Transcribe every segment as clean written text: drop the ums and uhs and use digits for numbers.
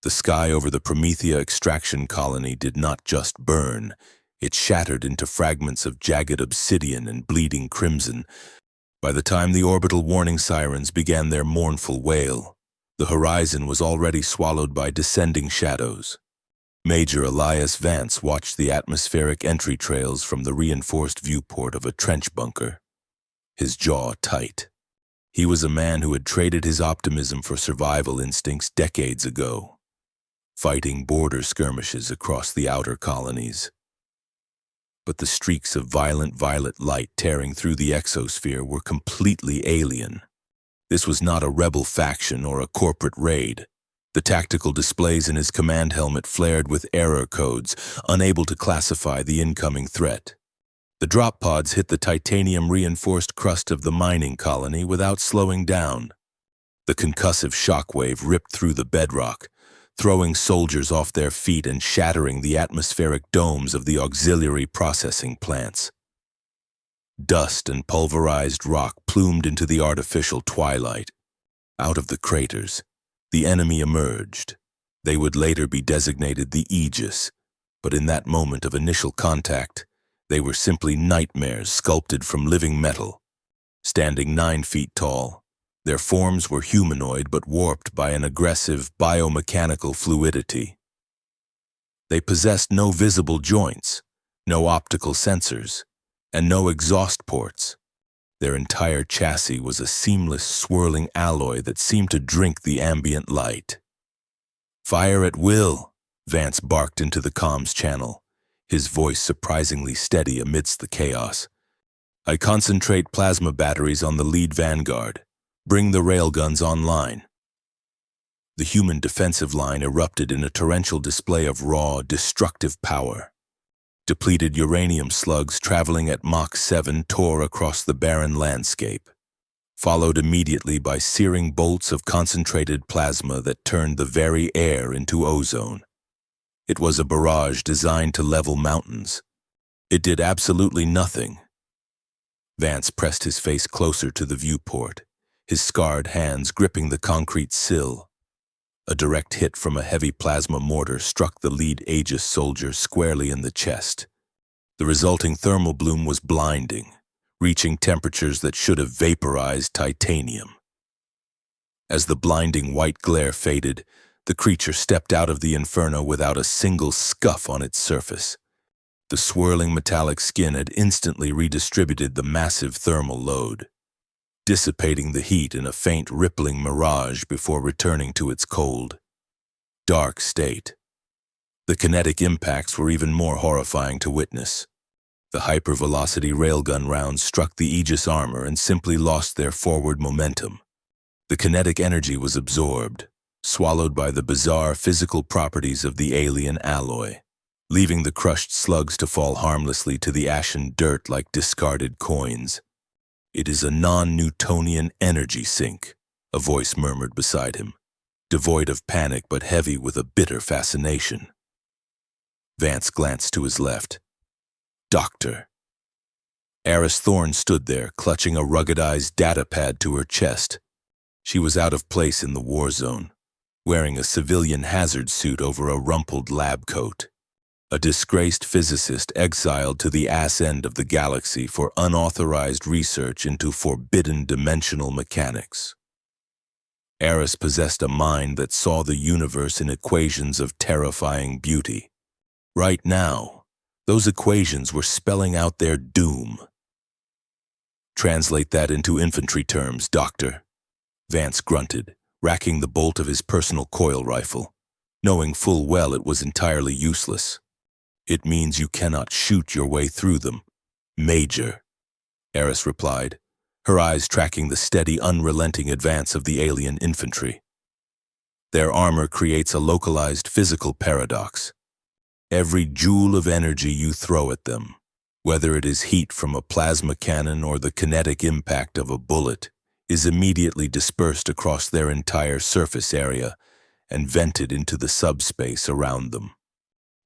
The sky over the Promethea extraction colony did not just burn, it shattered into fragments of jagged obsidian and bleeding crimson. By the time the orbital warning sirens began their mournful wail, the horizon was already swallowed by descending shadows. Major Elias Vance watched the atmospheric entry trails from the reinforced viewport of a trench bunker, his jaw tight. He was a man who had traded his optimism for survival instincts decades ago, fighting border skirmishes across the outer colonies. But the streaks of violent violet light tearing through the exosphere were completely alien. This was not a rebel faction or a corporate raid. The tactical displays in his command helmet flared with error codes, unable to classify the incoming threat. The drop pods hit the titanium-reinforced crust of the mining colony without slowing down. The concussive shockwave ripped through the bedrock, throwing soldiers off their feet and shattering the atmospheric domes of the auxiliary processing plants. Dust and pulverized rock plumed into the artificial twilight. Out of the craters, the enemy emerged. They would later be designated the Aegis, but in that moment of initial contact, they were simply nightmares sculpted from living metal. Standing 9 feet tall, their forms were humanoid but warped by an aggressive biomechanical fluidity. They possessed no visible joints, no optical sensors, and no exhaust ports. Their entire chassis was a seamless, swirling alloy that seemed to drink the ambient light. "Fire at will," Vance barked into the comms channel, his voice surprisingly steady amidst the chaos. "I concentrate plasma batteries on the lead Vanguard. Bring the railguns online." The human defensive line erupted in a torrential display of raw, destructive power. Depleted uranium slugs traveling at Mach 7 tore across the barren landscape, followed immediately by searing bolts of concentrated plasma that turned the very air into ozone. It was a barrage designed to level mountains. It did absolutely nothing. Vance pressed his face closer to the viewport, his scarred hands gripping the concrete sill. A direct hit from a heavy plasma mortar struck the lead Aegis soldier squarely in the chest. The resulting thermal bloom was blinding, reaching temperatures that should have vaporized titanium. As the blinding white glare faded, the creature stepped out of the inferno without a single scuff on its surface. The swirling metallic skin had instantly redistributed the massive thermal load, dissipating the heat in a faint rippling mirage before returning to its cold, dark state. The kinetic impacts were even more horrifying to witness. The hypervelocity railgun rounds struck the Aegis armor and simply lost their forward momentum. The kinetic energy was absorbed, swallowed by the bizarre physical properties of the alien alloy, leaving the crushed slugs to fall harmlessly to the ashen dirt like discarded coins. "It is a non-Newtonian energy sink," a voice murmured beside him, devoid of panic but heavy with a bitter fascination. Vance glanced to his left. "Doctor." Aris Thorne stood there, clutching a ruggedized datapad to her chest. She was out of place in the war zone, wearing a civilian hazard suit over a rumpled lab coat. A disgraced physicist exiled to the ass end of the galaxy for unauthorized research into forbidden dimensional mechanics. Aris possessed a mind that saw the universe in equations of terrifying beauty. Right now, those equations were spelling out their doom. "Translate that into infantry terms, Doctor," Vance grunted, racking the bolt of his personal coil rifle, knowing full well it was entirely useless. "It means you cannot shoot your way through them, Major," Aris replied, her eyes tracking the steady, unrelenting advance of the alien infantry. "Their armor creates a localized physical paradox. Every joule of energy you throw at them, whether it is heat from a plasma cannon or the kinetic impact of a bullet, is immediately dispersed across their entire surface area and vented into the subspace around them.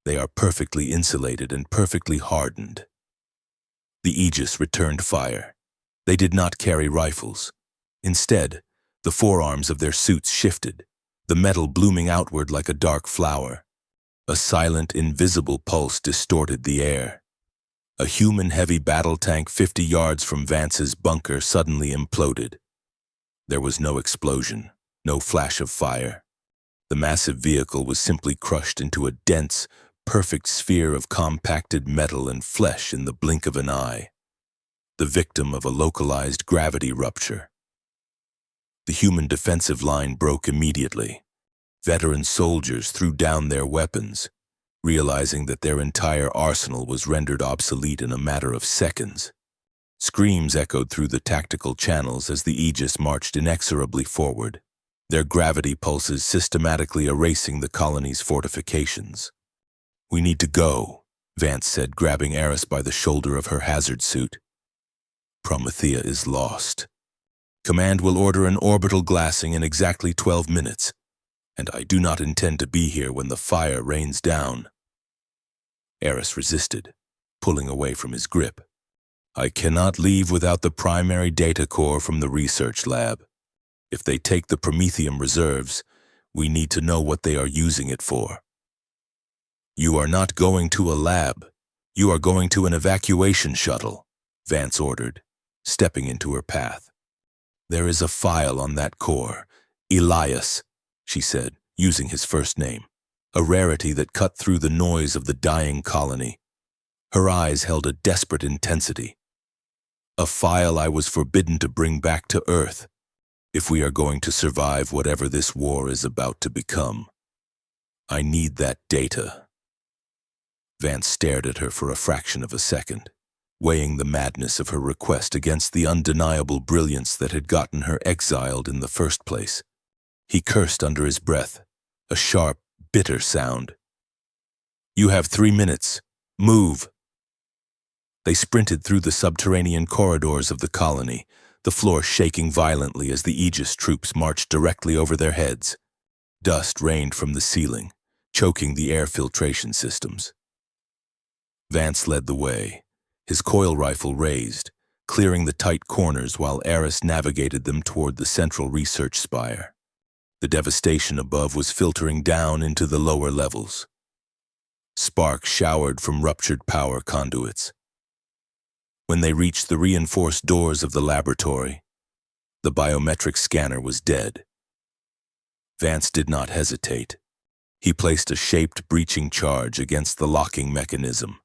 They are perfectly insulated and perfectly hardened." The Aegis returned fire. They did not carry rifles. Instead, the forearms of their suits shifted, the metal blooming outward like a dark flower. A silent, invisible pulse distorted the air. A human-heavy battle tank 50 yards from Vance's bunker suddenly imploded. There was no explosion, no flash of fire. The massive vehicle was simply crushed into a dense, perfect sphere of compacted metal and flesh in the blink of an eye. The victim of a localized gravity rupture. The human defensive line broke immediately. Veteran soldiers threw down their weapons, realizing that their entire arsenal was rendered obsolete in a matter of seconds. Screams echoed through the tactical channels as the Aegis marched inexorably forward, their gravity pulses systematically erasing the colony's fortifications. "We need to go," Vance said, grabbing Aris by the shoulder of her hazard suit. "Promethea is lost. Command will order an orbital glassing in exactly 12 minutes, and I do not intend to be here when the fire rains down." Aris resisted, pulling away from his grip. "I cannot leave without the primary data core from the research lab. If they take the Promethium reserves, we need to know what they are using it for." "You are not going to a lab. You are going to an evacuation shuttle," Vance ordered, stepping into her path. "There is a file on that core. Elias," she said, using his first name, a rarity that cut through the noise of the dying colony. Her eyes held a desperate intensity. "A file I was forbidden to bring back to Earth, if we are going to survive whatever this war is about to become. I need that data." Vance stared at her for a fraction of a second, weighing the madness of her request against the undeniable brilliance that had gotten her exiled in the first place. He cursed under his breath, a sharp, bitter sound. "You have 3 minutes. Move." They sprinted through the subterranean corridors of the colony, the floor shaking violently as the Aegis troops marched directly over their heads. Dust rained from the ceiling, choking the air filtration systems. Vance led the way, his coil rifle raised, clearing the tight corners while Aris navigated them toward the central research spire. The devastation above was filtering down into the lower levels. Sparks showered from ruptured power conduits. When they reached the reinforced doors of the laboratory, the biometric scanner was dead. Vance did not hesitate. He placed a shaped breaching charge against the locking mechanism,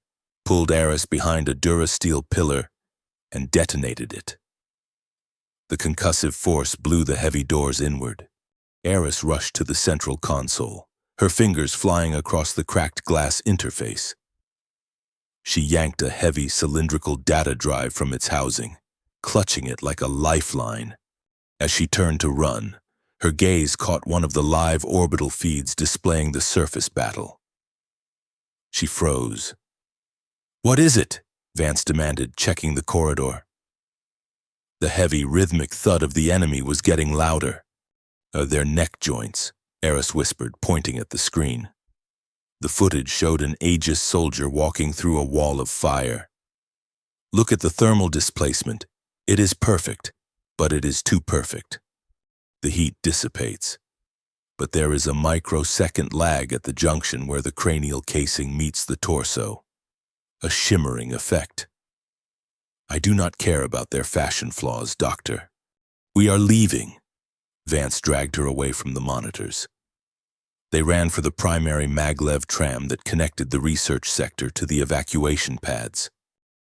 pulled Aris behind a durasteel pillar, and detonated it. The concussive force blew the heavy doors inward. Aris rushed to the central console, her fingers flying across the cracked glass interface. She yanked a heavy cylindrical data drive from its housing, clutching it like a lifeline. As she turned to run, her gaze caught one of the live orbital feeds displaying the surface battle. She froze. "What is it?" Vance demanded, checking the corridor. The heavy, rhythmic thud of the enemy was getting louder. "Their neck joints," Aris whispered, pointing at the screen. The footage showed an Aegis soldier walking through a wall of fire. "Look at the thermal displacement. It is perfect, but it is too perfect. The heat dissipates, but there is a microsecond lag at the junction where the cranial casing meets the torso. A shimmering effect. I do not care about their fashion flaws, Doctor. We are leaving." Vance dragged her away from the monitors. They ran for the primary maglev tram that connected the research sector to the evacuation pads.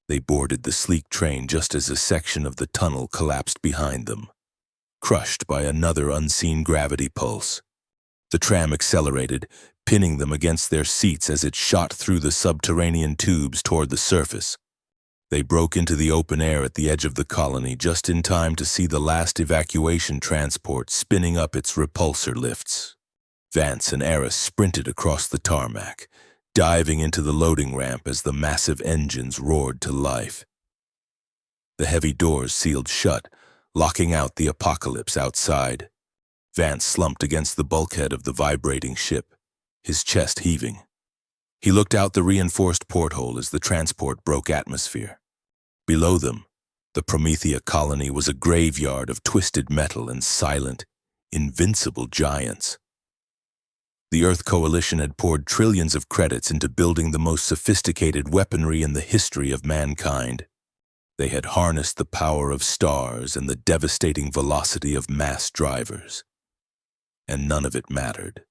They boarded the sleek train just as a section of the tunnel collapsed behind them, crushed by another unseen gravity pulse. The tram accelerated, pinning them against their seats as it shot through the subterranean tubes toward the surface. They broke into the open air at the edge of the colony just in time to see the last evacuation transport spinning up its repulsor lifts. Vance and Aris sprinted across the tarmac, diving into the loading ramp as the massive engines roared to life. The heavy doors sealed shut, locking out the apocalypse outside. Vance slumped against the bulkhead of the vibrating ship, his chest heaving. He looked out the reinforced porthole as the transport broke atmosphere. Below them, the Promethea colony was a graveyard of twisted metal and silent, invincible giants. The Earth Coalition had poured trillions of credits into building the most sophisticated weaponry in the history of mankind. They had harnessed the power of stars and the devastating velocity of mass drivers. And none of it mattered.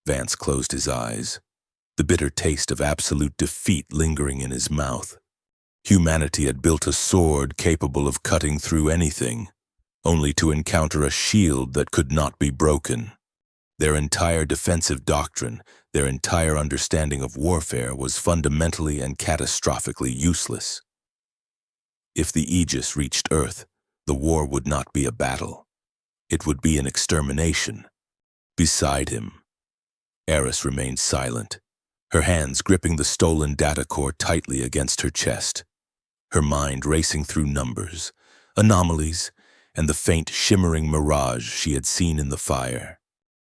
Vance closed his eyes, the bitter taste of absolute defeat lingering in his mouth. Humanity had built a sword capable of cutting through anything, only to encounter a shield that could not be broken. Their entire defensive doctrine, their entire understanding of warfare was fundamentally and catastrophically useless. If the Aegis reached Earth, the war would not be a battle. It would be an extermination. Beside him, Aris remained silent, her hands gripping the stolen data core tightly against her chest, her mind racing through numbers, anomalies, and the faint shimmering mirage she had seen in the fire.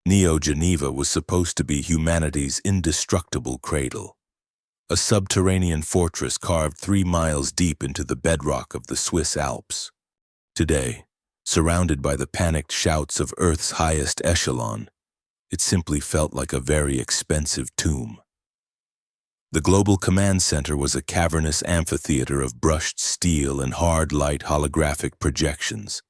Neo-Geneva was supposed to be humanity's indestructible cradle, a subterranean fortress carved 3 miles deep into the bedrock of the Swiss Alps. Today, surrounded by the panicked shouts of Earth's highest echelon, it simply felt like a very expensive tomb. The Global Command Center was a cavernous amphitheater of brushed steel and hard light holographic projections.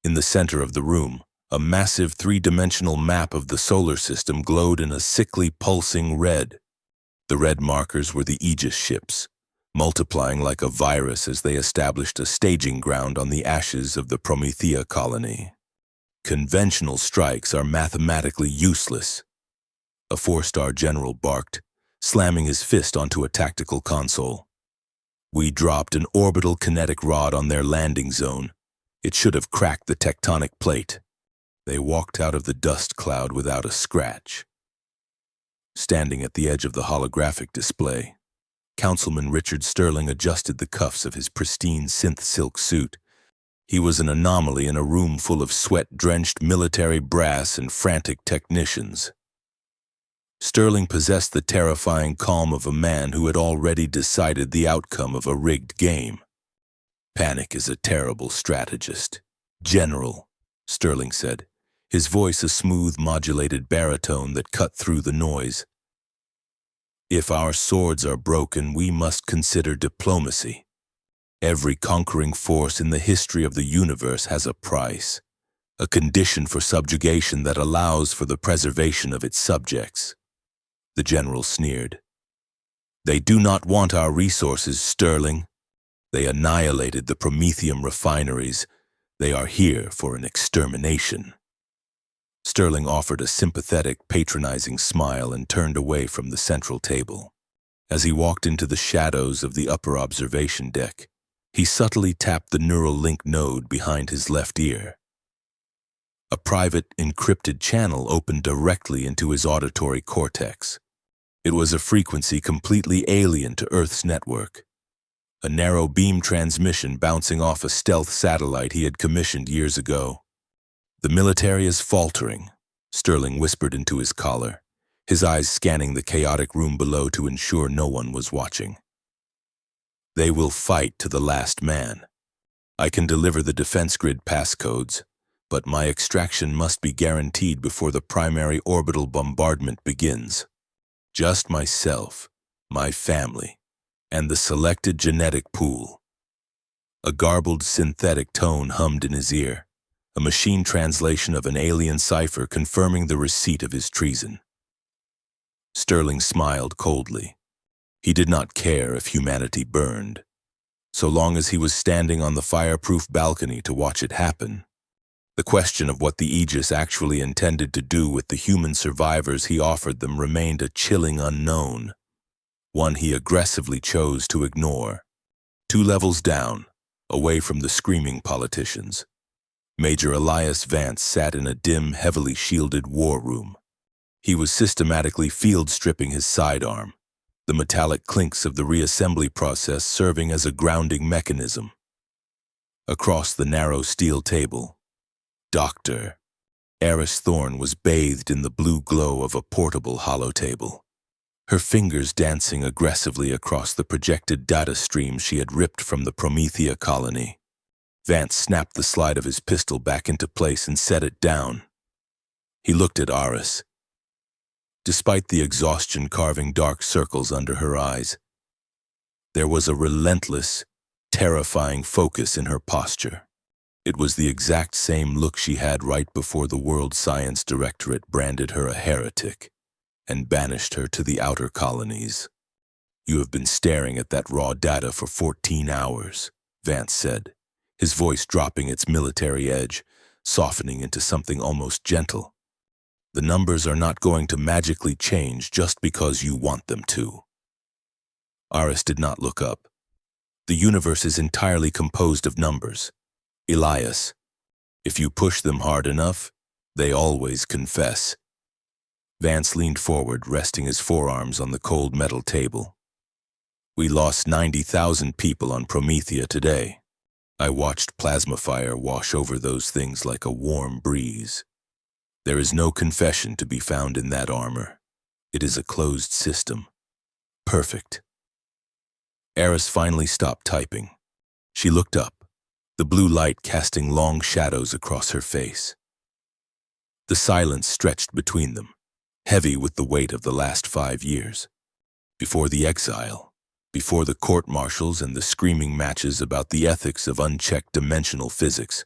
In the center of the room, a massive 3-dimensional map of the solar system glowed in a sickly pulsing red. The red markers were the Aegis ships, multiplying like a virus as they established a staging ground on the ashes of the Promethea colony. Conventional strikes are mathematically useless, a 4-star general barked, slamming his fist onto a tactical console. We dropped an orbital kinetic rod on their landing zone. It should have cracked the tectonic plate. They walked out of the dust cloud without a scratch. Standing at the edge of the holographic display, Councilman Richard Sterling adjusted the cuffs of his pristine synth silk suit. He was an anomaly in a room full of sweat-drenched military brass and frantic technicians. Sterling possessed the terrifying calm of a man who had already decided the outcome of a rigged game. Panic is a terrible strategist. General, Sterling said, his voice a smooth modulated baritone that cut through the noise. If our swords are broken, we must consider diplomacy. Every conquering force in the history of the universe has a price, a condition for subjugation that allows for the preservation of its subjects. The general sneered. They do not want our resources, Sterling. They annihilated the Prometheum refineries. They are here for an extermination. Sterling offered a sympathetic, patronizing smile and turned away from the central table. As he walked into the shadows of the upper observation deck, he subtly tapped the neural link node behind his left ear. A private, encrypted channel opened directly into his auditory cortex. It was a frequency completely alien to Earth's network. A narrow beam transmission bouncing off a stealth satellite he had commissioned years ago. The military is faltering, Sterling whispered into his collar, his eyes scanning the chaotic room below to ensure no one was watching. They will fight to the last man. I can deliver the defense grid passcodes, but my extraction must be guaranteed before the primary orbital bombardment begins. Just myself, my family, and the selected genetic pool. A garbled synthetic tone hummed in his ear, a machine translation of an alien cipher confirming the receipt of his treason. Sterling smiled coldly. He did not care if humanity burned, so long as he was standing on the fireproof balcony to watch it happen. The question of what the Aegis actually intended to do with the human survivors he offered them remained a chilling unknown, one he aggressively chose to ignore. 2 levels down, away from the screaming politicians, Major Elias Vance sat in a dim, heavily shielded war room. He was systematically field-stripping his sidearm, the metallic clinks of the reassembly process serving as a grounding mechanism. Across the narrow steel table, Dr. Aris Thorne was bathed in the blue glow of a portable holotable, her fingers dancing aggressively across the projected data stream she had ripped from the Promethea colony. Vance snapped the slide of his pistol back into place and set it down. He looked at Aris, despite the exhaustion carving dark circles under her eyes. There was a relentless, terrifying focus in her posture. It was the exact same look she had right before the World Science Directorate branded her a heretic and banished her to the outer colonies. "You have been staring at that raw data for 14 hours, Vance said, his voice dropping its military edge, softening into something almost gentle. "The numbers are not going to magically change just because you want them to." Aris did not look up. "The universe is entirely composed of numbers. Elias, if you push them hard enough, they always confess." Vance leaned forward, resting his forearms on the cold metal table. "We lost 90,000 people on Promethea today. I watched plasma fire wash over those things like a warm breeze. There is no confession to be found in that armor. It is a closed system. Perfect." Aris finally stopped typing. She looked up, the blue light casting long shadows across her face. The silence stretched between them, heavy with the weight of the last 5 years. Before the exile, before the court-martials and the screaming matches about the ethics of unchecked dimensional physics,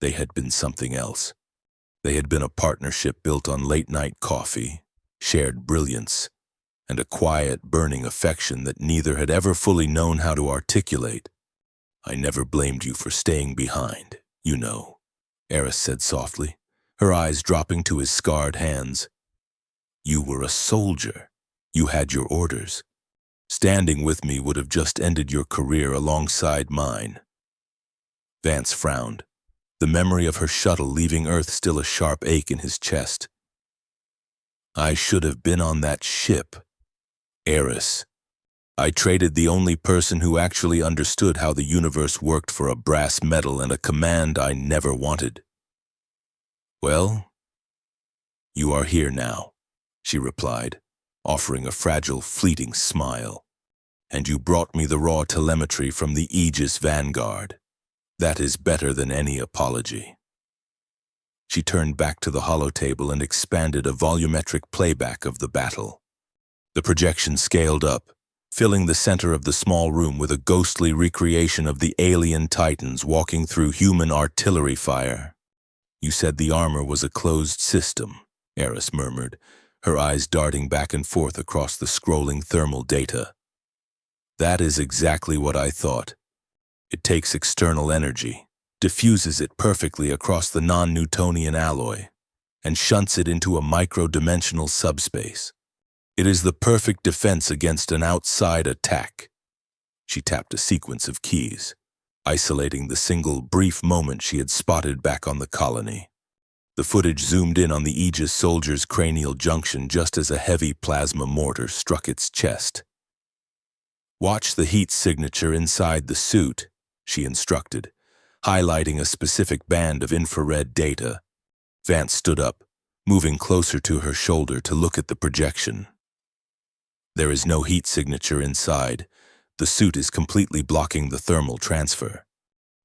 they had been something else. They had been a partnership built on late-night coffee, shared brilliance, and a quiet, burning affection that neither had ever fully known how to articulate. "I never blamed you for staying behind, you know," Aris said softly, her eyes dropping to his scarred hands. "You were a soldier. You had your orders. Standing with me would have just ended your career alongside mine." Vance frowned, the memory of her shuttle leaving Earth still a sharp ache in his chest. "I should have been on that ship. Aris, I traded the only person who actually understood how the universe worked for a brass medal and a command I never wanted." "Well, you are here now," she replied, offering a fragile, fleeting smile. "And you brought me the raw telemetry from the Aegis Vanguard. That is better than any apology." She turned back to the holotable and expanded a volumetric playback of the battle. The projection scaled up, filling the center of the small room with a ghostly recreation of the alien titans walking through human artillery fire. "You said the armor was a closed system," Aris murmured, her eyes darting back and forth across the scrolling thermal data. "That is exactly what I thought. It takes external energy, diffuses it perfectly across the non-Newtonian alloy, and shunts it into a micro-dimensional subspace. It is the perfect defense against an outside attack." She tapped a sequence of keys, isolating the single brief moment she had spotted back on the colony. The footage zoomed in on the Aegis soldier's cranial junction just as a heavy plasma mortar struck its chest. "Watch the heat signature inside the suit," she instructed, highlighting a specific band of infrared data. Vance stood up, moving closer to her shoulder to look at the projection. "There is no heat signature inside. The suit is completely blocking the thermal transfer.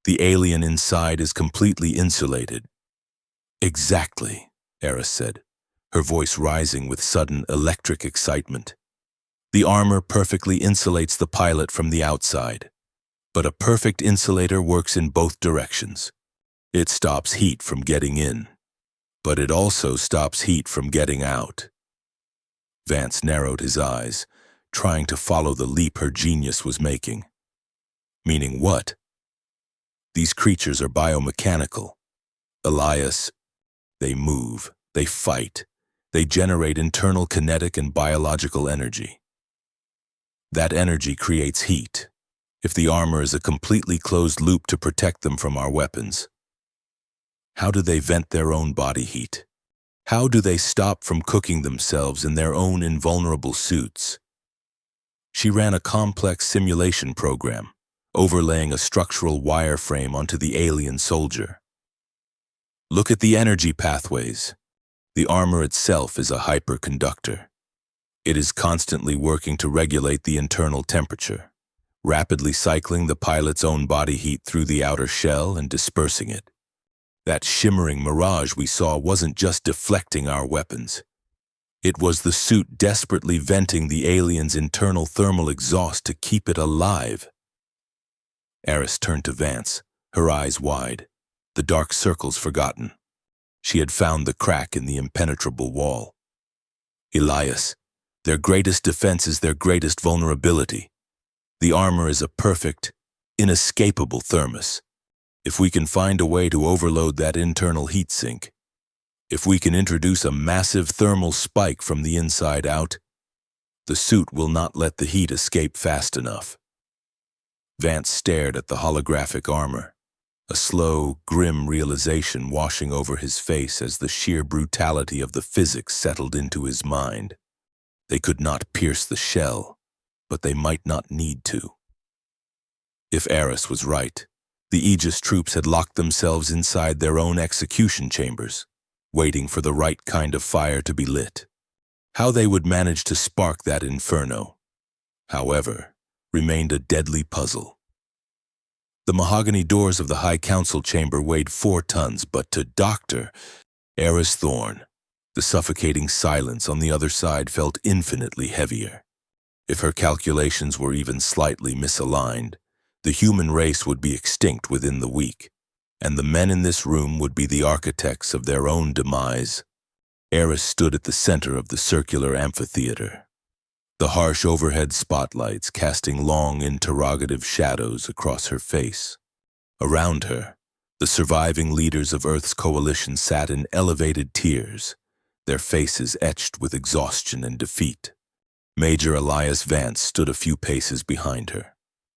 The alien inside is completely insulated." "Exactly," Aris said, her voice rising with sudden electric excitement. "The armor perfectly insulates the pilot from the outside. But a perfect insulator works in both directions. It stops heat from getting in, but it also stops heat from getting out." Vance narrowed his eyes, trying to follow the leap her genius was making. "Meaning what?" "These creatures are biomechanical. Elias, they move, they fight, they generate internal kinetic and biological energy. That energy creates heat, if the armor is a completely closed loop to protect them from our weapons. How do they vent their own body heat? How do they stop from cooking themselves in their own invulnerable suits?" She ran a complex simulation program, overlaying a structural wireframe onto the alien soldier. "Look at the energy pathways. The armor itself is a hyperconductor. It is constantly working to regulate the internal temperature, rapidly cycling the pilot's own body heat through the outer shell and dispersing it. That shimmering mirage we saw wasn't just deflecting our weapons. It was the suit desperately venting the alien's internal thermal exhaust to keep it alive. Aris turned to Vance, her eyes wide, the dark circles forgotten. She had found the crack in the impenetrable wall. Elias, their greatest defense is their greatest vulnerability. The armor is a perfect, inescapable thermos. If we can find a way to overload that internal heat sink, if we can introduce a massive thermal spike from the inside out, the suit will not let the heat escape fast enough. Vance stared at the holographic armor, a slow, grim realization washing over his face as the sheer brutality of the physics settled into his mind. They could not pierce the shell, but they might not need to. If Aris was right, the Aegis troops had locked themselves inside their own execution chambers, waiting for the right kind of fire to be lit. How they would manage to spark that inferno, however, remained a deadly puzzle. The mahogany doors of the High Council chamber weighed 4 tons, but to Dr. Aris Thorne, the suffocating silence on the other side felt infinitely heavier. If her calculations were even slightly misaligned, the human race would be extinct within the week, and the men in this room would be the architects of their own demise. Aris stood at the center of the circular amphitheater, the harsh overhead spotlights casting long interrogative shadows across her face. Around her, the surviving leaders of Earth's coalition sat in elevated tiers, their faces etched with exhaustion and defeat. Major Elias Vance stood a few paces behind her,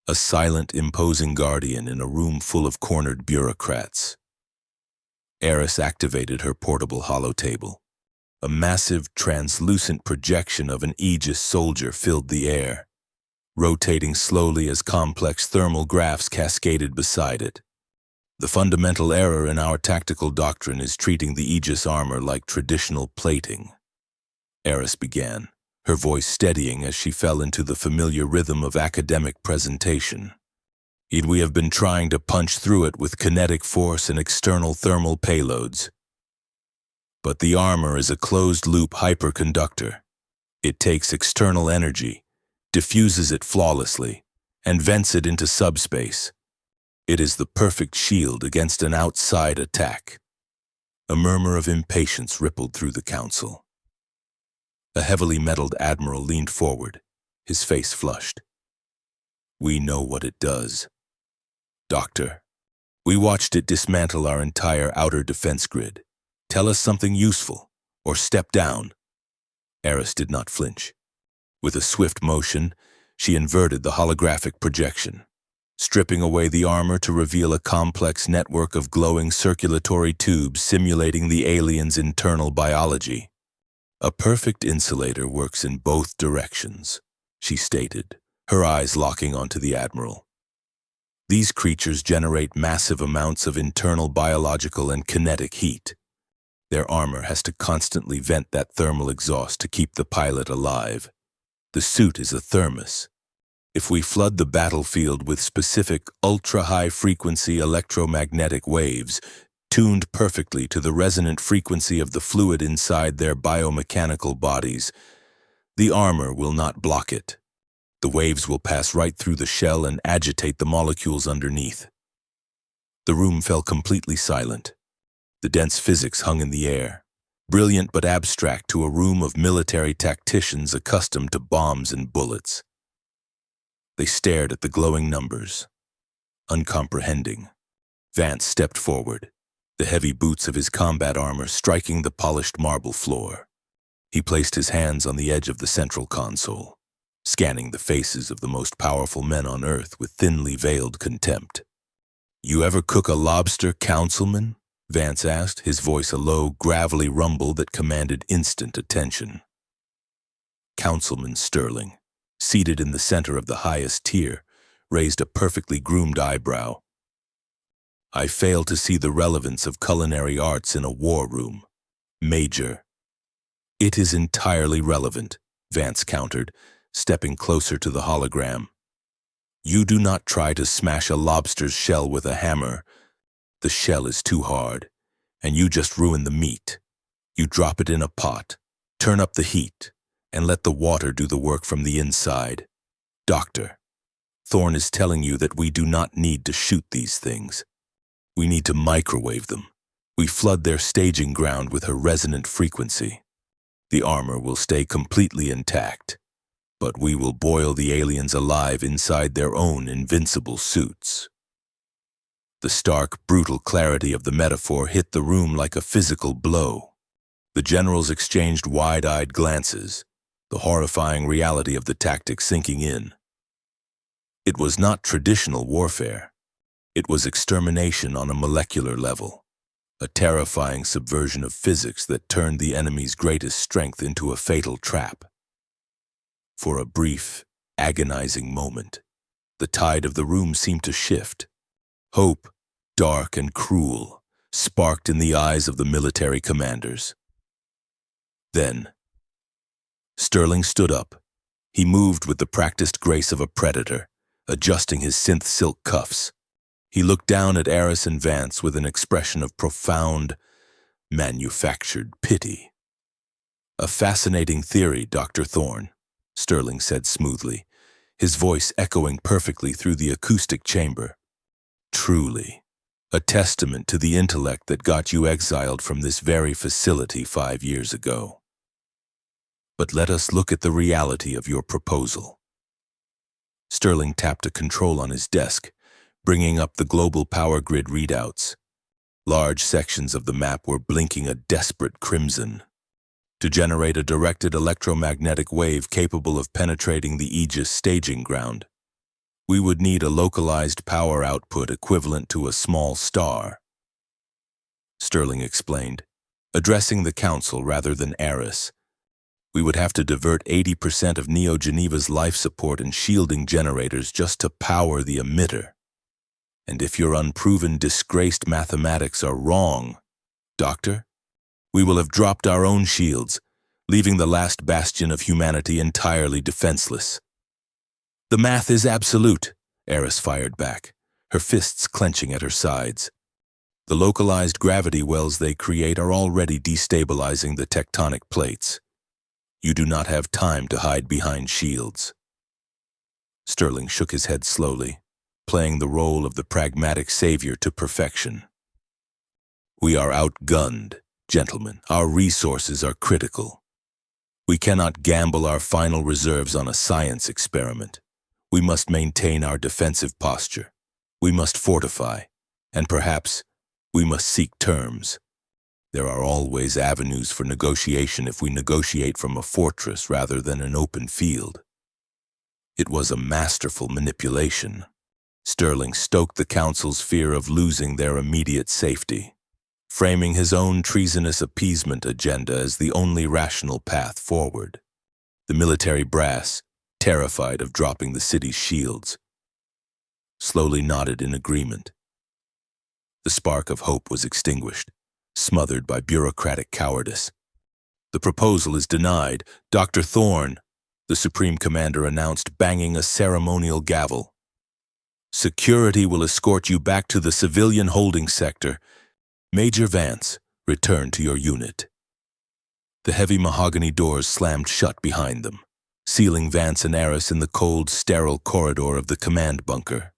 a silent, imposing guardian in a room full of cornered bureaucrats. Aris activated her portable holotable. A massive, translucent projection of an Aegis soldier filled the air, rotating slowly as complex thermal graphs cascaded beside it. The fundamental error in our tactical doctrine is treating the Aegis armor like traditional plating. Aris began, her voice steadying as she fell into the familiar rhythm of academic presentation. We have been trying to punch through it with kinetic force and external thermal payloads. But the armor is a closed-loop hyperconductor. It takes external energy, diffuses it flawlessly, and vents it into subspace. It is the perfect shield against an outside attack. A murmur of impatience rippled through the council. A heavily metalled admiral leaned forward, his face flushed. We know what it does. Doctor, we watched it dismantle our entire outer defense grid. Tell us something useful, or step down. Aris did not flinch. With a swift motion, she inverted the holographic projection, stripping away the armor to reveal a complex network of glowing circulatory tubes simulating the alien's internal biology. A perfect insulator works in both directions, she stated, her eyes locking onto the admiral. These creatures generate massive amounts of internal biological and kinetic heat. Their armor has to constantly vent that thermal exhaust to keep the pilot alive. The suit is a thermos. If we flood the battlefield with specific ultra-high-frequency electromagnetic waves, tuned perfectly to the resonant frequency of the fluid inside their biomechanical bodies, the armor will not block it. The waves will pass right through the shell and agitate the molecules underneath. The room fell completely silent. The dense physics hung in the air, brilliant but abstract to a room of military tacticians accustomed to bombs and bullets. They stared at the glowing numbers, uncomprehending. Vance stepped forward, the heavy boots of his combat armor striking the polished marble floor. He placed his hands on the edge of the central console, scanning the faces of the most powerful men on Earth with thinly veiled contempt. You ever cook a lobster, councilman? Vance asked, his voice a low, gravelly rumble that commanded instant attention. Councilman Sterling, seated in the center of the highest tier, raised a perfectly groomed eyebrow. I fail to see the relevance of culinary arts in a war room. Major. It is entirely relevant, Vance countered, stepping closer to the hologram. You do not try to smash a lobster's shell with a hammer. The shell is too hard, and you just ruin the meat. You drop it in a pot, Turn up the heat, and let the water do the work from the inside. Doctor, Thorne is telling you that we do not need to shoot these things. We need to microwave them. We flood their staging ground with her resonant frequency. The armor will stay completely intact, but we will boil the aliens alive inside their own invincible suits. The stark, brutal clarity of the metaphor hit the room like a physical blow. The generals exchanged wide-eyed glances, the horrifying reality of the tactic sinking in. It was not traditional warfare. It was extermination on a molecular level, a terrifying subversion of physics that turned the enemy's greatest strength into a fatal trap. For a brief, agonizing moment, the tide of the room seemed to shift. Hope, dark and cruel, sparked in the eyes of the military commanders. Then, Sterling stood up. He moved with the practiced grace of a predator, adjusting his synth silk cuffs. He looked down at Aris and Vance with an expression of profound, manufactured pity. "A fascinating theory, Dr. Thorne," Sterling said smoothly, his voice echoing perfectly through the acoustic chamber. "Truly, a testament to the intellect that got you exiled from this very facility 5 years ago. But let us look at the reality of your proposal." Sterling tapped a control on his desk, bringing up the global power grid readouts. Large sections of the map were blinking a desperate crimson. To generate a directed electromagnetic wave capable of penetrating the Aegis staging ground, we would need a localized power output equivalent to a small star. Sterling explained, addressing the Council rather than Aris. We would have to divert 80% of Neo-Geneva's life support and shielding generators just to power the emitter. And if your unproven, disgraced mathematics are wrong, Doctor, we will have dropped our own shields, leaving the last bastion of humanity entirely defenseless. "The math is absolute," Aris fired back, her fists clenching at her sides. "The localized gravity wells they create are already destabilizing the tectonic plates. You do not have time to hide behind shields." Sterling shook his head slowly, playing the role of the pragmatic savior to perfection. "We are outgunned, gentlemen. Our resources are critical. We cannot gamble our final reserves on a science experiment. We must maintain our defensive posture. We must fortify, and perhaps we must seek terms. There are always avenues for negotiation if we negotiate from a fortress rather than an open field." It was a masterful manipulation. Sterling stoked the Council's fear of losing their immediate safety, framing his own treasonous appeasement agenda as the only rational path forward. The military brass, terrified of dropping the city's shields, slowly nodded in agreement. The spark of hope was extinguished, smothered by bureaucratic cowardice. "The proposal is denied, Dr. Thorne," the Supreme Commander announced, banging a ceremonial gavel. "Security will escort you back to the civilian holding sector. Major Vance, return to your unit." The heavy mahogany doors slammed shut behind them, sealing Vance and Aris in the cold, sterile corridor of the command bunker.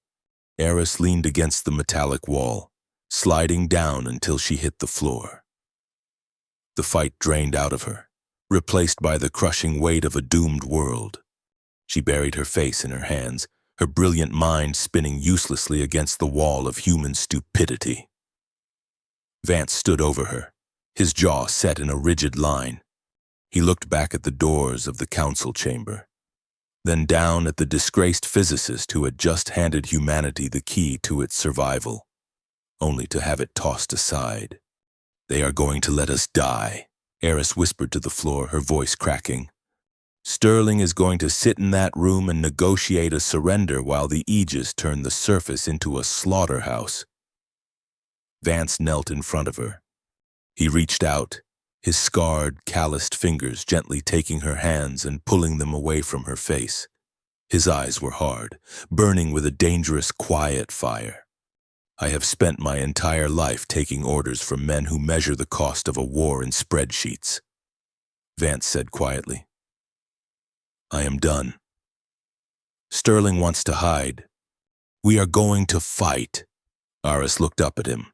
Aris leaned against the metallic wall, sliding down until she hit the floor. The fight drained out of her, replaced by the crushing weight of a doomed world. She buried her face in her hands, her brilliant mind spinning uselessly against the wall of human stupidity. Vance stood over her, his jaw set in a rigid line. He looked back at the doors of the council chamber, then down at the disgraced physicist who had just handed humanity the key to its survival, only to have it tossed aside. "They are going to let us die," Aris whispered to the floor, her voice cracking. "Sterling is going to sit in that room and negotiate a surrender while the Aegis turn the surface into a slaughterhouse." Vance knelt in front of her. He reached out, his scarred, calloused fingers gently taking her hands and pulling them away from her face. His eyes were hard, burning with a dangerous, quiet fire. "I have spent my entire life taking orders from men who measure the cost of a war in spreadsheets. Vance said quietly. I am done. Sterling wants to hide. We are going to fight. Aris looked up at him,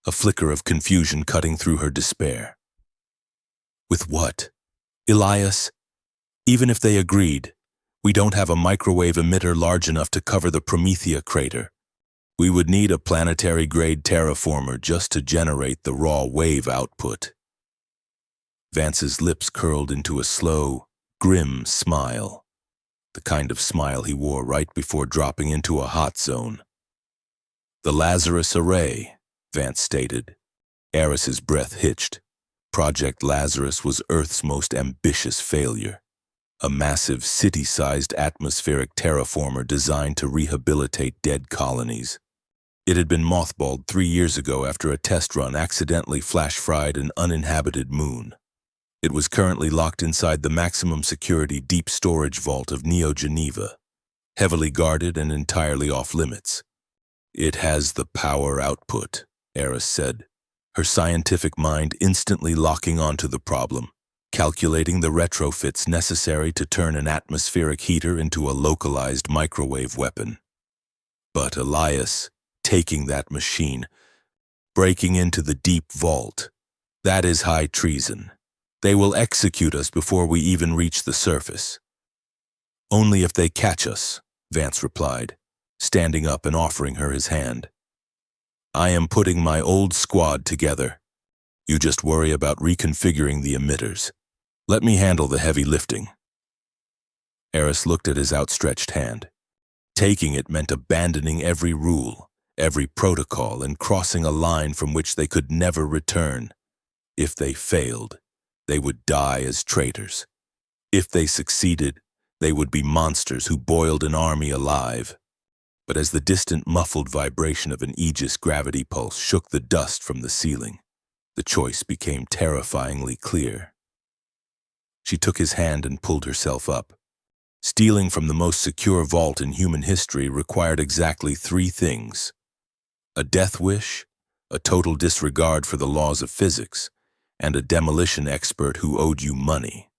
a flicker of confusion cutting through her despair. With what? Elias? Even if they agreed, we don't have a microwave emitter large enough to cover the Promethea crater. We would need a planetary-grade terraformer just to generate the raw wave output. Vance's lips curled into a slow, grim smile, the kind of smile he wore right before dropping into a hot zone. The Lazarus Array, Vance stated. Aris's breath hitched. Project Lazarus was Earth's most ambitious failure. A massive city-sized atmospheric terraformer designed to rehabilitate dead colonies. It had been mothballed 3 years ago after a test run accidentally flash-fried an uninhabited moon. It was currently locked inside the maximum security deep storage vault of Neo-Geneva, heavily guarded and entirely off-limits. It has the power output, Aris said, her scientific mind instantly locking onto the problem, calculating the retrofits necessary to turn an atmospheric heater into a localized microwave weapon. But Elias, taking that machine, breaking into the deep vault, that is high treason. They will execute us before we even reach the surface. Only if they catch us, Vance replied, standing up and offering her his hand. I am putting my old squad together. You just worry about reconfiguring the emitters. Let me handle the heavy lifting. Aris looked at his outstretched hand. Taking it meant abandoning every rule, every protocol, and crossing a line from which they could never return. If they failed, they would die as traitors. If they succeeded, they would be monsters who boiled an army alive. But as the distant muffled vibration of an Aegis gravity pulse shook the dust from the ceiling, the choice became terrifyingly clear. She took his hand and pulled herself up. Stealing from the most secure vault in human history required exactly 3 things: a death wish, a total disregard for the laws of physics, and a demolition expert who owed you money.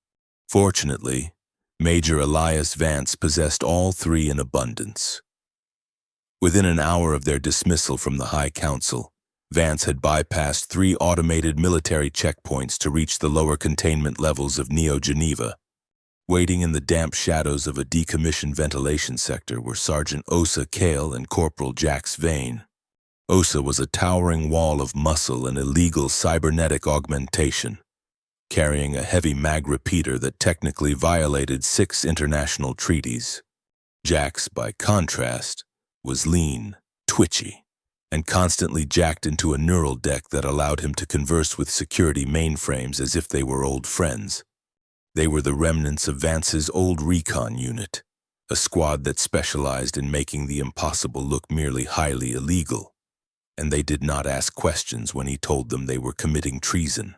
Fortunately, Major Elias Vance possessed all 3 in abundance. Within an hour of their dismissal from the High Council, Vance had bypassed 3 automated military checkpoints to reach the lower containment levels of Neo-Geneva. Waiting in the damp shadows of a decommissioned ventilation sector were Sergeant Osa Kale and Corporal Jax Vane. Osa was a towering wall of muscle and illegal cybernetic augmentation, carrying a heavy mag repeater that technically violated 6 international treaties. Jax, by contrast, was lean, twitchy, and constantly jacked into a neural deck that allowed him to converse with security mainframes as if they were old friends. They were the remnants of Vance's old recon unit, a squad that specialized in making the impossible look merely highly illegal, and they did not ask questions when he told them they were committing treason.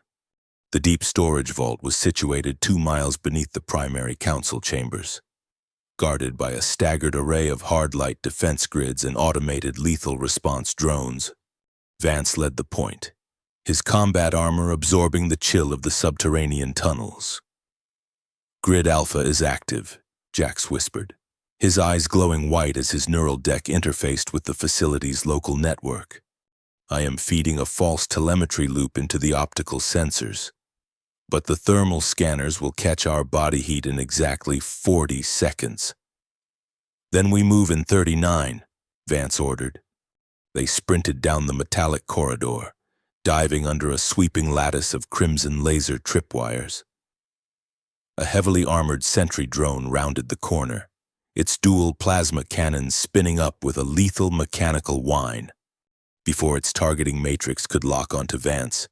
The deep storage vault was situated 2 miles beneath the primary council chambers. Guarded by a staggered array of hard-light defense grids and automated lethal response drones, Vance led the point, his combat armor absorbing the chill of the subterranean tunnels. Grid Alpha is active, Jax whispered, his eyes glowing white as his neural deck interfaced with the facility's local network. I am feeding a false telemetry loop into the optical sensors, but the thermal scanners will catch our body heat in exactly 40 seconds. Then we move in 39, Vance ordered. They sprinted down the metallic corridor, diving under a sweeping lattice of crimson laser tripwires. A heavily armored sentry drone rounded the corner, its dual plasma cannons spinning up with a lethal mechanical whine. Before its targeting matrix could lock onto Vance,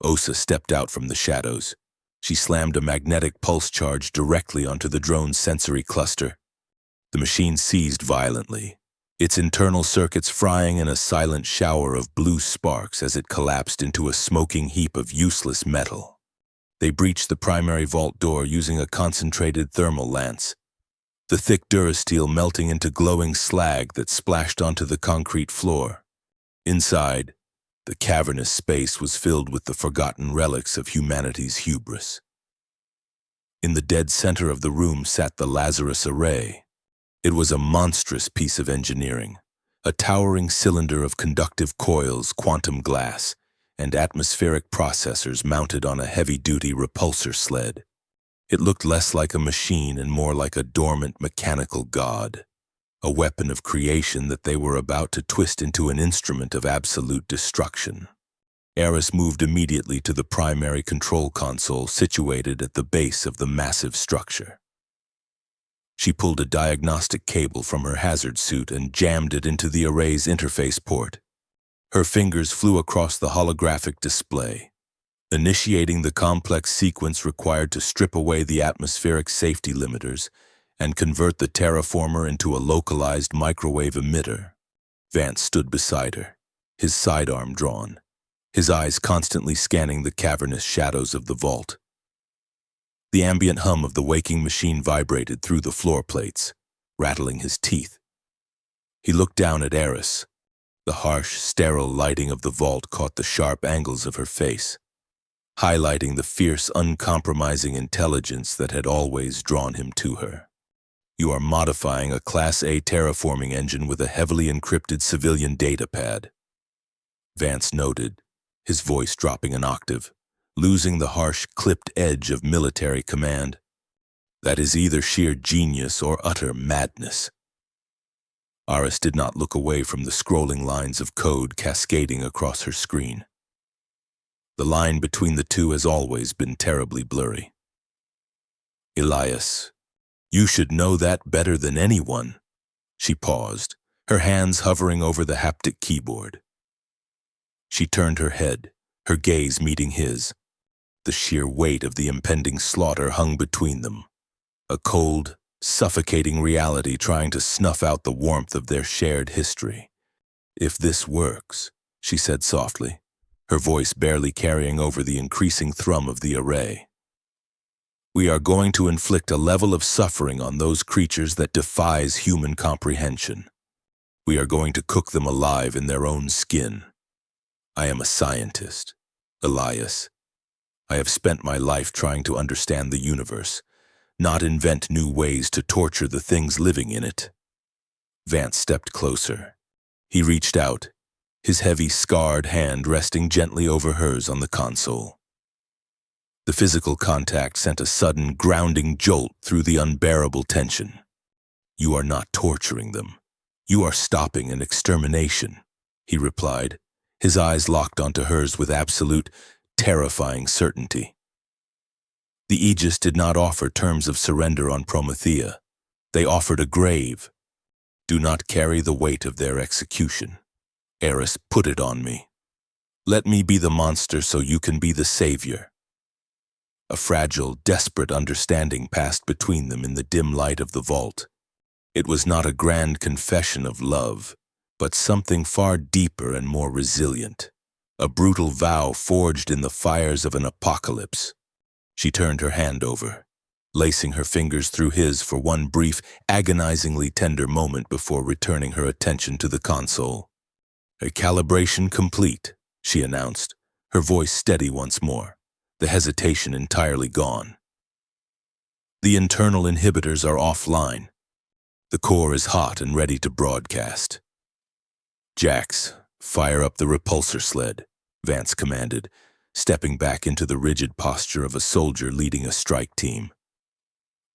Osa stepped out from the shadows. She slammed a magnetic pulse charge directly onto the drone's sensory cluster. The machine seized violently, its internal circuits frying in a silent shower of blue sparks as it collapsed into a smoking heap of useless metal. They breached the primary vault door using a concentrated thermal lance, the thick durasteel melting into glowing slag that splashed onto the concrete floor. Inside, the cavernous space was filled with the forgotten relics of humanity's hubris. In the dead center of the room sat the Lazarus Array. It was a monstrous piece of engineering, a towering cylinder of conductive coils, quantum glass, and atmospheric processors mounted on a heavy-duty repulsor sled. It looked less like a machine and more like a dormant mechanical god, a weapon of creation that they were about to twist into an instrument of absolute destruction. Aris moved immediately to the primary control console situated at the base of the massive structure. She pulled a diagnostic cable from her hazard suit and jammed it into the array's interface port. Her fingers flew across the holographic display, initiating the complex sequence required to strip away the atmospheric safety limiters and convert the terraformer into a localized microwave emitter. Vance stood beside her, his sidearm drawn, his eyes constantly scanning the cavernous shadows of the vault. The ambient hum of the waking machine vibrated through the floor plates, rattling his teeth. He looked down at Aris. The harsh, sterile lighting of the vault caught the sharp angles of her face, highlighting the fierce, uncompromising intelligence that had always drawn him to her. You are modifying a Class A terraforming engine with a heavily encrypted civilian data pad. Vance noted, his voice dropping an octave, losing the harsh, clipped edge of military command. That is either sheer genius or utter madness. Aris did not look away from the scrolling lines of code cascading across her screen. The line between the two has always been terribly blurry. Elias, you should know that better than anyone. She paused, her hands hovering over the haptic keyboard. She turned her head, her gaze meeting his. The sheer weight of the impending slaughter hung between them, a cold, suffocating reality trying to snuff out the warmth of their shared history. If this works, she said softly, her voice barely carrying over the increasing thrum of the array. We are going to inflict a level of suffering on those creatures that defies human comprehension. We are going to cook them alive in their own skin. I am a scientist, Elias. I have spent my life trying to understand the universe, not invent new ways to torture the things living in it. Vance stepped closer. He reached out, his heavy, scarred hand resting gently over hers on the console. The physical contact sent a sudden, grounding jolt through the unbearable tension. You are not torturing them. You are stopping an extermination, he replied, his eyes locked onto hers with absolute, terrifying certainty. The Aegis did not offer terms of surrender on Promethea. They offered a grave. Do not carry the weight of their execution. Aris, put it on me. Let me be the monster so you can be the savior. A fragile, desperate understanding passed between them in the dim light of the vault. It was not a grand confession of love, but something far deeper and more resilient. A brutal vow forged in the fires of an apocalypse. She turned her hand over, lacing her fingers through his for one brief, agonizingly tender moment before returning her attention to the console. A calibration complete, she announced, her voice steady once more, the hesitation entirely gone. The internal inhibitors are offline. The core is hot and ready to broadcast. Jax, fire up the repulsor sled, Vance commanded, stepping back into the rigid posture of a soldier leading a strike team.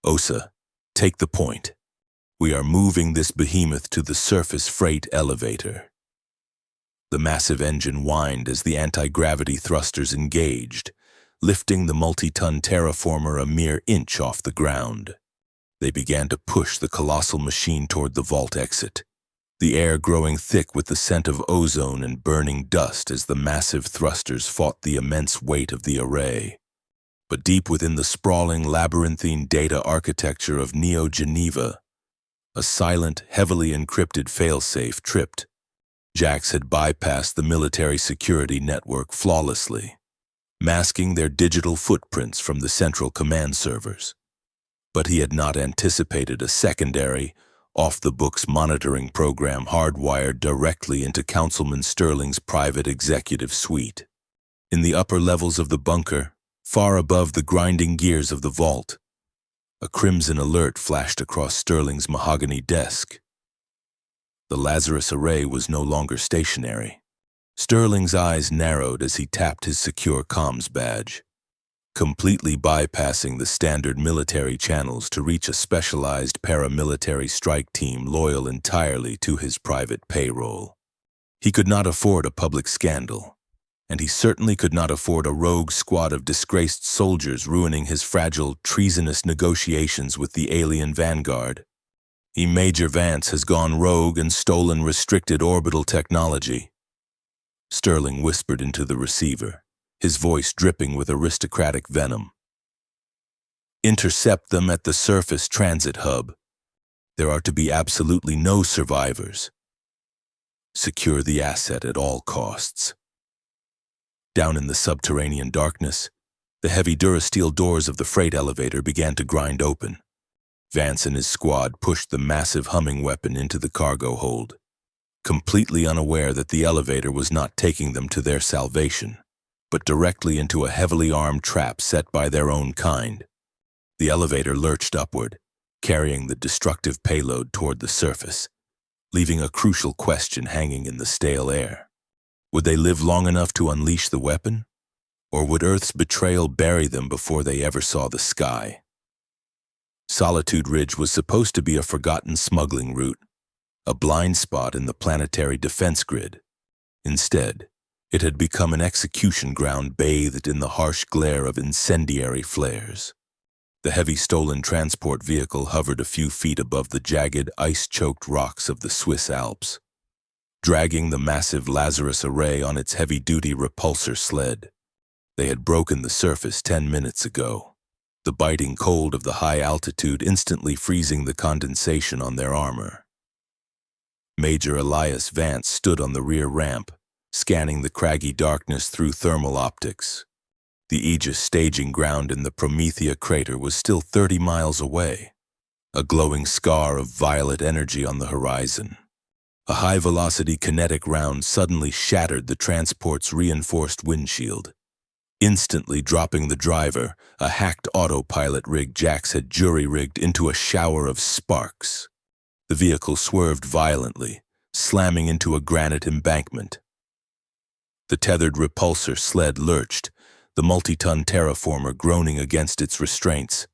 Osa, take the point. We are moving this behemoth to the surface freight elevator. The massive engine whined as the anti-gravity thrusters engaged, lifting the multi-ton terraformer a mere inch off the ground. They began to push the colossal machine toward the vault exit, the air growing thick with the scent of ozone and burning dust as the massive thrusters fought the immense weight of the array. But deep within the sprawling labyrinthine data architecture of Neo-Geneva, a silent, heavily encrypted failsafe tripped. Jax had bypassed the military security network flawlessly, masking their digital footprints from the central command servers. But he had not anticipated a secondary, off-the-books monitoring program hardwired directly into Councilman Sterling's private executive suite. In the upper levels of the bunker, far above the grinding gears of the vault, A crimson alert flashed across Sterling's mahogany desk. The Lazarus Array was no longer stationary. Sterling's eyes narrowed as he tapped his secure comms badge, completely bypassing the standard military channels to reach a specialized paramilitary strike team loyal entirely to his private payroll. He could not afford a public scandal, and he certainly could not afford a rogue squad of disgraced soldiers ruining his fragile, treasonous negotiations with the alien Vanguard. Major Vance has gone rogue and stolen restricted orbital technology. Sterling whispered into the receiver, his voice dripping with aristocratic venom. Intercept them at the surface transit hub. There are to be absolutely no survivors. Secure the asset at all costs. Down in the subterranean darkness, the heavy durasteel doors of the freight elevator began to grind open. Vance and his squad pushed the massive humming weapon into the cargo hold, completely unaware that the elevator was not taking them to their salvation, but directly into a heavily armed trap set by their own kind. The elevator lurched upward, carrying the destructive payload toward the surface, leaving a crucial question hanging in the stale air. Would they live long enough to unleash the weapon? Or would Earth's betrayal bury them before they ever saw the sky? Solitude Ridge was supposed to be a forgotten smuggling route, a blind spot in the planetary defense grid. Instead, it had become an execution ground bathed in the harsh glare of incendiary flares. The heavy stolen transport vehicle hovered a few feet above the jagged, ice-choked rocks of the Swiss Alps, dragging the massive Lazarus Array on its heavy-duty repulsor sled. They had broken the surface 10 minutes ago, the biting cold of the high altitude instantly freezing the condensation on their armor. Major Elias Vance stood on the rear ramp, scanning the craggy darkness through thermal optics. The Aegis staging ground in the Promethea crater was still 30 miles away, a glowing scar of violet energy on the horizon. A high-velocity kinetic round suddenly shattered the transport's reinforced windshield, instantly dropping the driver, a hacked autopilot rig Jax had jury-rigged, into a shower of sparks. The vehicle swerved violently, slamming into a granite embankment. The tethered repulsor sled lurched, the multi-ton terraformer groaning against its restraints.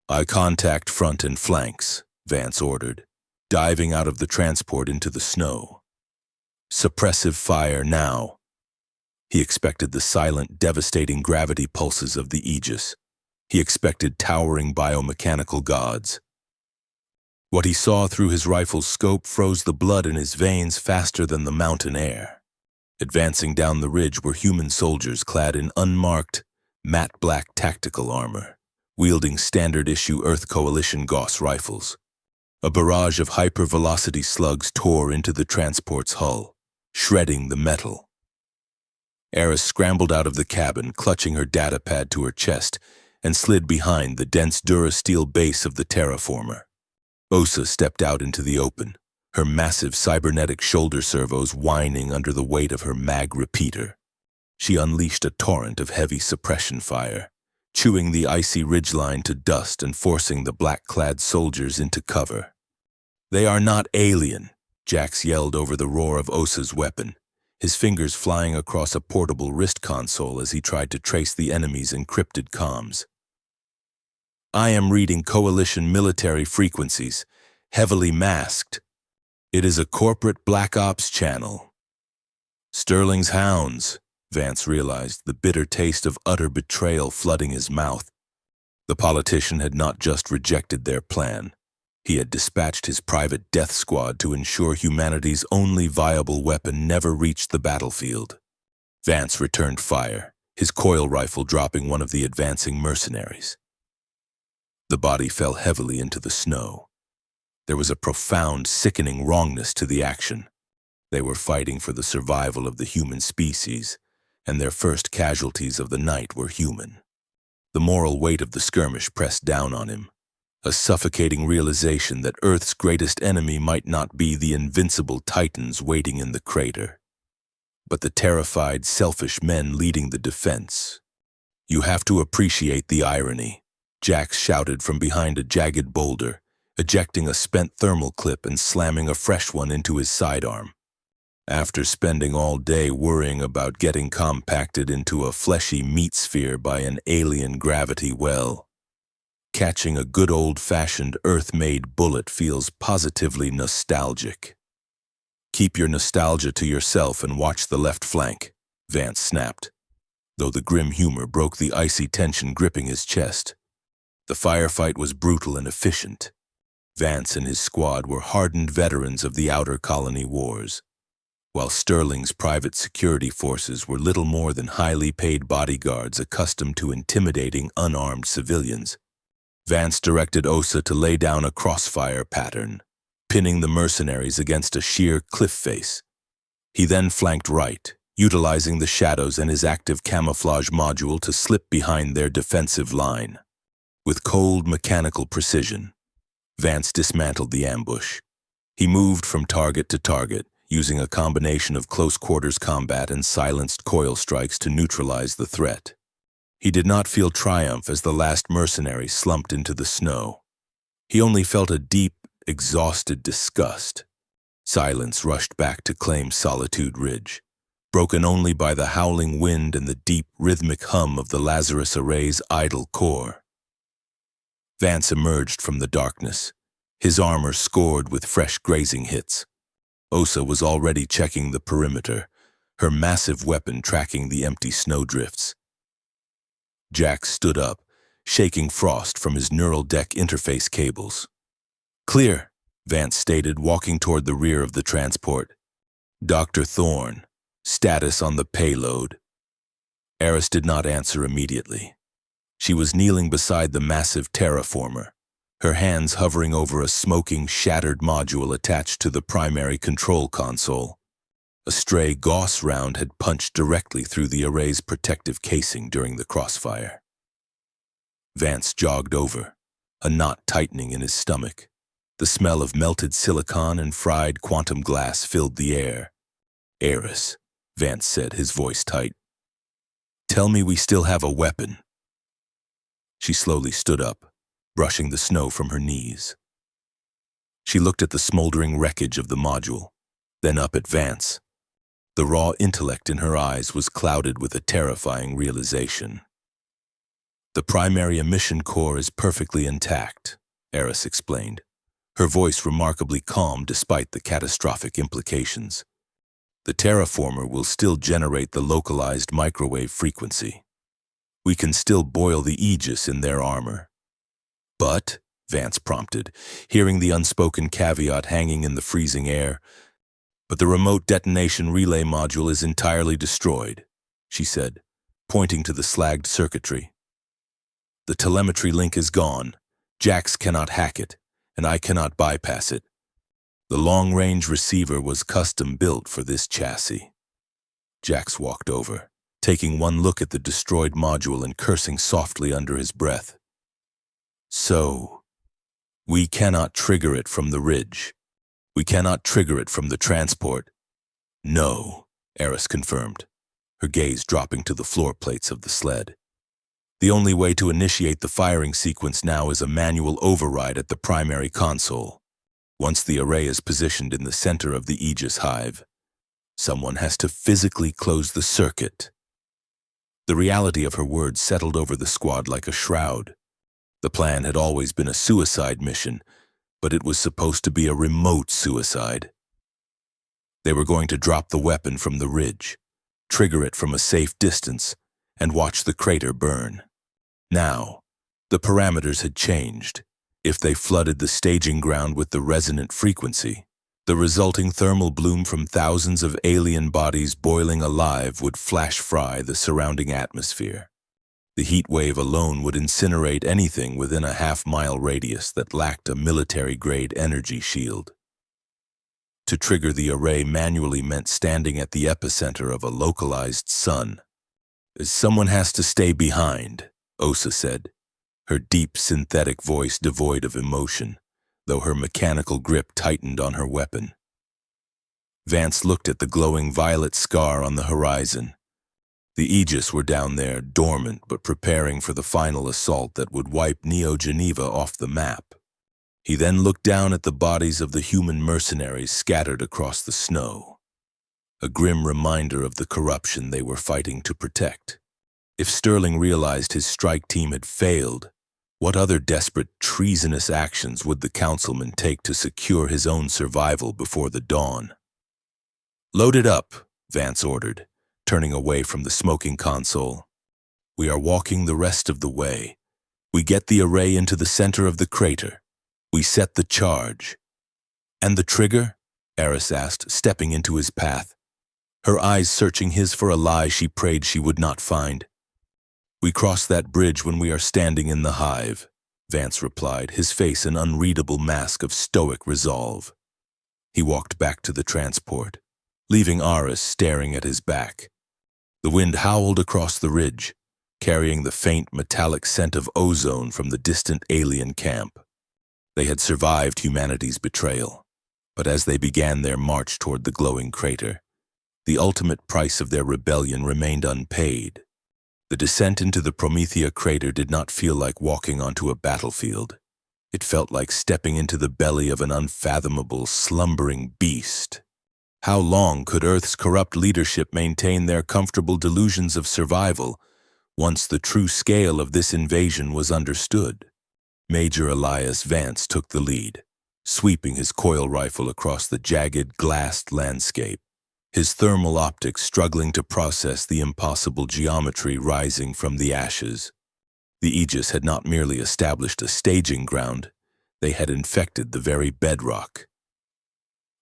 "Eye contact front and flanks," Vance ordered, diving out of the transport into the snow. "Suppressive fire now." He expected the silent, devastating gravity pulses of the Aegis. He expected towering biomechanical gods. What he saw through his rifle's scope froze the blood in his veins faster than the mountain air. Advancing down the ridge were human soldiers clad in unmarked, matte black tactical armor, wielding standard-issue Earth Coalition Gauss rifles. A barrage of hypervelocity slugs tore into the transport's hull, shredding the metal. Aris scrambled out of the cabin, clutching her datapad to her chest, and slid behind the dense durasteel base of the terraformer. Osa stepped out into the open, her massive cybernetic shoulder servos whining under the weight of her mag repeater. She unleashed a torrent of heavy suppression fire, chewing the icy ridgeline to dust and forcing the black-clad soldiers into cover. "They are not alien," Jax yelled over the roar of Osa's weapon, his fingers flying across a portable wrist console as he tried to trace the enemy's encrypted comms. "I am reading Coalition military frequencies, heavily masked. It is a corporate Black Ops channel." "Sterling's hounds," Vance realized, the bitter taste of utter betrayal flooding his mouth. The politician had not just rejected their plan. He had dispatched his private death squad to ensure humanity's only viable weapon never reached the battlefield. Vance returned fire, his coil rifle dropping one of the advancing mercenaries. The body fell heavily into the snow. There was a profound, sickening wrongness to the action. They were fighting for the survival of the human species, and their first casualties of the night were human. The moral weight of the skirmish pressed down on him, a suffocating realization that Earth's greatest enemy might not be the invincible titans waiting in the crater, but the terrified, selfish men leading the defense. You have to appreciate the irony. Jax shouted from behind a jagged boulder, ejecting a spent thermal clip and slamming a fresh one into his sidearm. After spending all day worrying about getting compacted into a fleshy meat sphere by an alien gravity well, catching a good old-fashioned Earth-made bullet feels positively nostalgic. "Keep your nostalgia to yourself and watch the left flank," Vance snapped, though the grim humor broke the icy tension gripping his chest. The firefight was brutal and efficient. Vance and his squad were hardened veterans of the Outer Colony Wars, while Sterling's private security forces were little more than highly paid bodyguards accustomed to intimidating unarmed civilians. Vance directed Osa to lay down a crossfire pattern, pinning the mercenaries against a sheer cliff face. He then flanked right, utilizing the shadows and his active camouflage module to slip behind their defensive line. With cold mechanical precision, Vance dismantled the ambush. He moved from target to target, using a combination of close-quarters combat and silenced coil strikes to neutralize the threat. He did not feel triumph as the last mercenary slumped into the snow. He only felt a deep, exhausted disgust. Silence rushed back to claim Solitude Ridge, broken only by the howling wind and the deep, rhythmic hum of the Lazarus Array's idle core. Vance emerged from the darkness, his armor scored with fresh grazing hits. Osa was already checking the perimeter, her massive weapon tracking the empty snowdrifts. Jax stood up, shaking frost from his neural deck interface cables. "Clear," Vance stated, walking toward the rear of the transport. "Dr. Thorne, status on the payload." Aris did not answer immediately. She was kneeling beside the massive terraformer, her hands hovering over a smoking, shattered module attached to the primary control console. A stray Gauss round had punched directly through the array's protective casing during the crossfire. Vance jogged over, a knot tightening in his stomach. The smell of melted silicon and fried quantum glass filled the air. "Aris," Vance said, his voice tight. "Tell me we still have a weapon." She slowly stood up, brushing the snow from her knees. She looked at the smoldering wreckage of the module, then up at Vance. The raw intellect in her eyes was clouded with a terrifying realization. "The primary emission core is perfectly intact," Aris explained, her voice remarkably calm despite the catastrophic implications. "The terraformer will still generate the localized microwave frequency. We can still boil the Aegis in their armor." "But," Vance prompted, hearing the unspoken caveat hanging in the freezing air, "but the remote detonation relay module is entirely destroyed," she said, pointing to the slagged circuitry. "The telemetry link is gone. Jax cannot hack it, and I cannot bypass it. The long-range receiver was custom-built for this chassis." Jax walked over, taking one look at the destroyed module and cursing softly under his breath. "So, we cannot trigger it from the ridge. We cannot trigger it from the transport." "No," Aris confirmed, her gaze dropping to the floor plates of the sled. "The only way to initiate the firing sequence now is a manual override at the primary console. Once the array is positioned in the center of the Aegis hive, someone has to physically close the circuit." The reality of her words settled over the squad like a shroud. The plan had always been a suicide mission, but it was supposed to be a remote suicide. They were going to drop the weapon from the ridge, trigger it from a safe distance, and watch the crater burn. Now, the parameters had changed. If they flooded the staging ground with the resonant frequency, the resulting thermal bloom from thousands of alien bodies boiling alive would flash fry the surrounding atmosphere. The heat wave alone would incinerate anything within a half-mile radius that lacked a military-grade energy shield. To trigger the array manually meant standing at the epicenter of a localized sun. "Someone has to stay behind," Osa said, her deep synthetic voice devoid of emotion, though her mechanical grip tightened on her weapon. Vance looked at the glowing violet scar on the horizon. The Aegis were down there, dormant but preparing for the final assault that would wipe Neo-Geneva off the map. He then looked down at the bodies of the human mercenaries scattered across the snow, a grim reminder of the corruption they were fighting to protect. If Sterling realized his strike team had failed, what other desperate, treasonous actions would the councilman take to secure his own survival before the dawn? "Load it up," Vance ordered, turning away from the smoking console. "We are walking the rest of the way. We get the array into the center of the crater. We set the charge." "And the trigger?" Aris asked, stepping into his path, her eyes searching his for a lie she prayed she would not find. "We cross that bridge when we are standing in the hive," Vance replied, his face an unreadable mask of stoic resolve. He walked back to the transport, leaving Aris staring at his back. The wind howled across the ridge, carrying the faint metallic scent of ozone from the distant alien camp. They had survived humanity's betrayal, but as they began their march toward the glowing crater, the ultimate price of their rebellion remained unpaid. The descent into the Promethea crater did not feel like walking onto a battlefield. It felt like stepping into the belly of an unfathomable, slumbering beast. How long could Earth's corrupt leadership maintain their comfortable delusions of survival once the true scale of this invasion was understood? Major Elias Vance took the lead, sweeping his coil rifle across the jagged, glassed landscape, his thermal optics struggling to process the impossible geometry rising from the ashes. The Aegis had not merely established a staging ground, they had infected the very bedrock.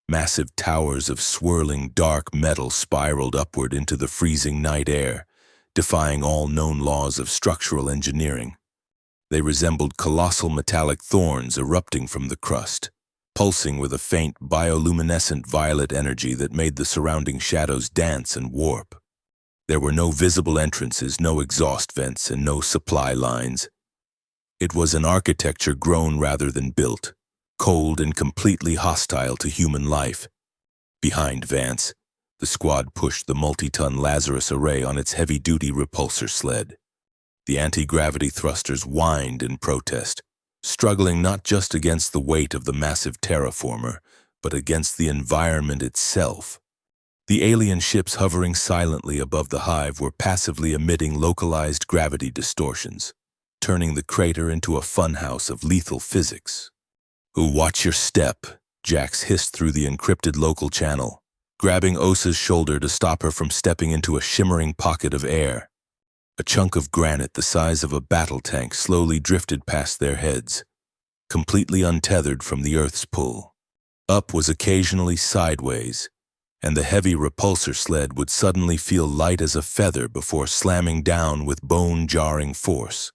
Massive towers of swirling dark metal spiraled upward into the freezing night air, defying all known laws of structural engineering. They resembled colossal metallic thorns erupting from the crust, pulsing with a faint bioluminescent violet energy that made the surrounding shadows dance and warp. There were no visible entrances, no exhaust vents, and no supply lines. It was an architecture grown rather than built, cold and completely hostile to human life. Behind Vance, the squad pushed the multi-ton Lazarus Array on its heavy-duty repulsor sled. The anti-gravity thrusters whined in protest, struggling not just against the weight of the massive terraformer, but against the environment itself. The alien ships hovering silently above the hive were passively emitting localized gravity distortions, turning the crater into a funhouse of lethal physics. "Watch your step," Jax hissed through the encrypted local channel, grabbing Osa's shoulder to stop her from stepping into a shimmering pocket of air. A chunk of granite the size of a battle tank slowly drifted past their heads, completely untethered from the Earth's pull. Up was occasionally sideways, and the heavy repulsor sled would suddenly feel light as a feather before slamming down with bone-jarring force.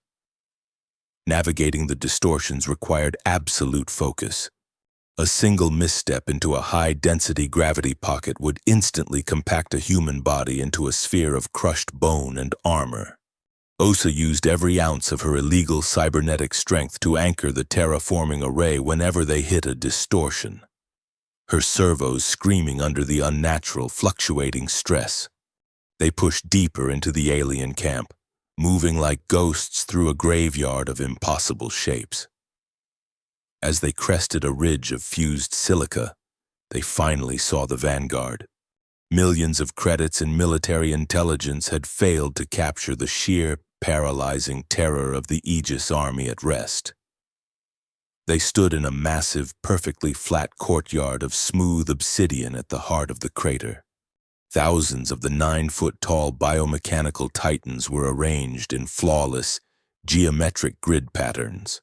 Navigating the distortions required absolute focus. A single misstep into a high-density gravity pocket would instantly compact a human body into a sphere of crushed bone and armor. Osa used every ounce of her illegal cybernetic strength to anchor the terraforming array whenever they hit a distortion, her servos screaming under the unnatural, fluctuating stress. They pushed deeper into the alien camp, moving like ghosts through a graveyard of impossible shapes. As they crested a ridge of fused silica, they finally saw the Vanguard. Millions of credits in military intelligence had failed to capture the sheer, paralyzing terror of the Aegis army at rest. They stood in a massive, perfectly flat courtyard of smooth obsidian at the heart of the crater. Thousands of the 9-foot-tall biomechanical titans were arranged in flawless, geometric grid patterns.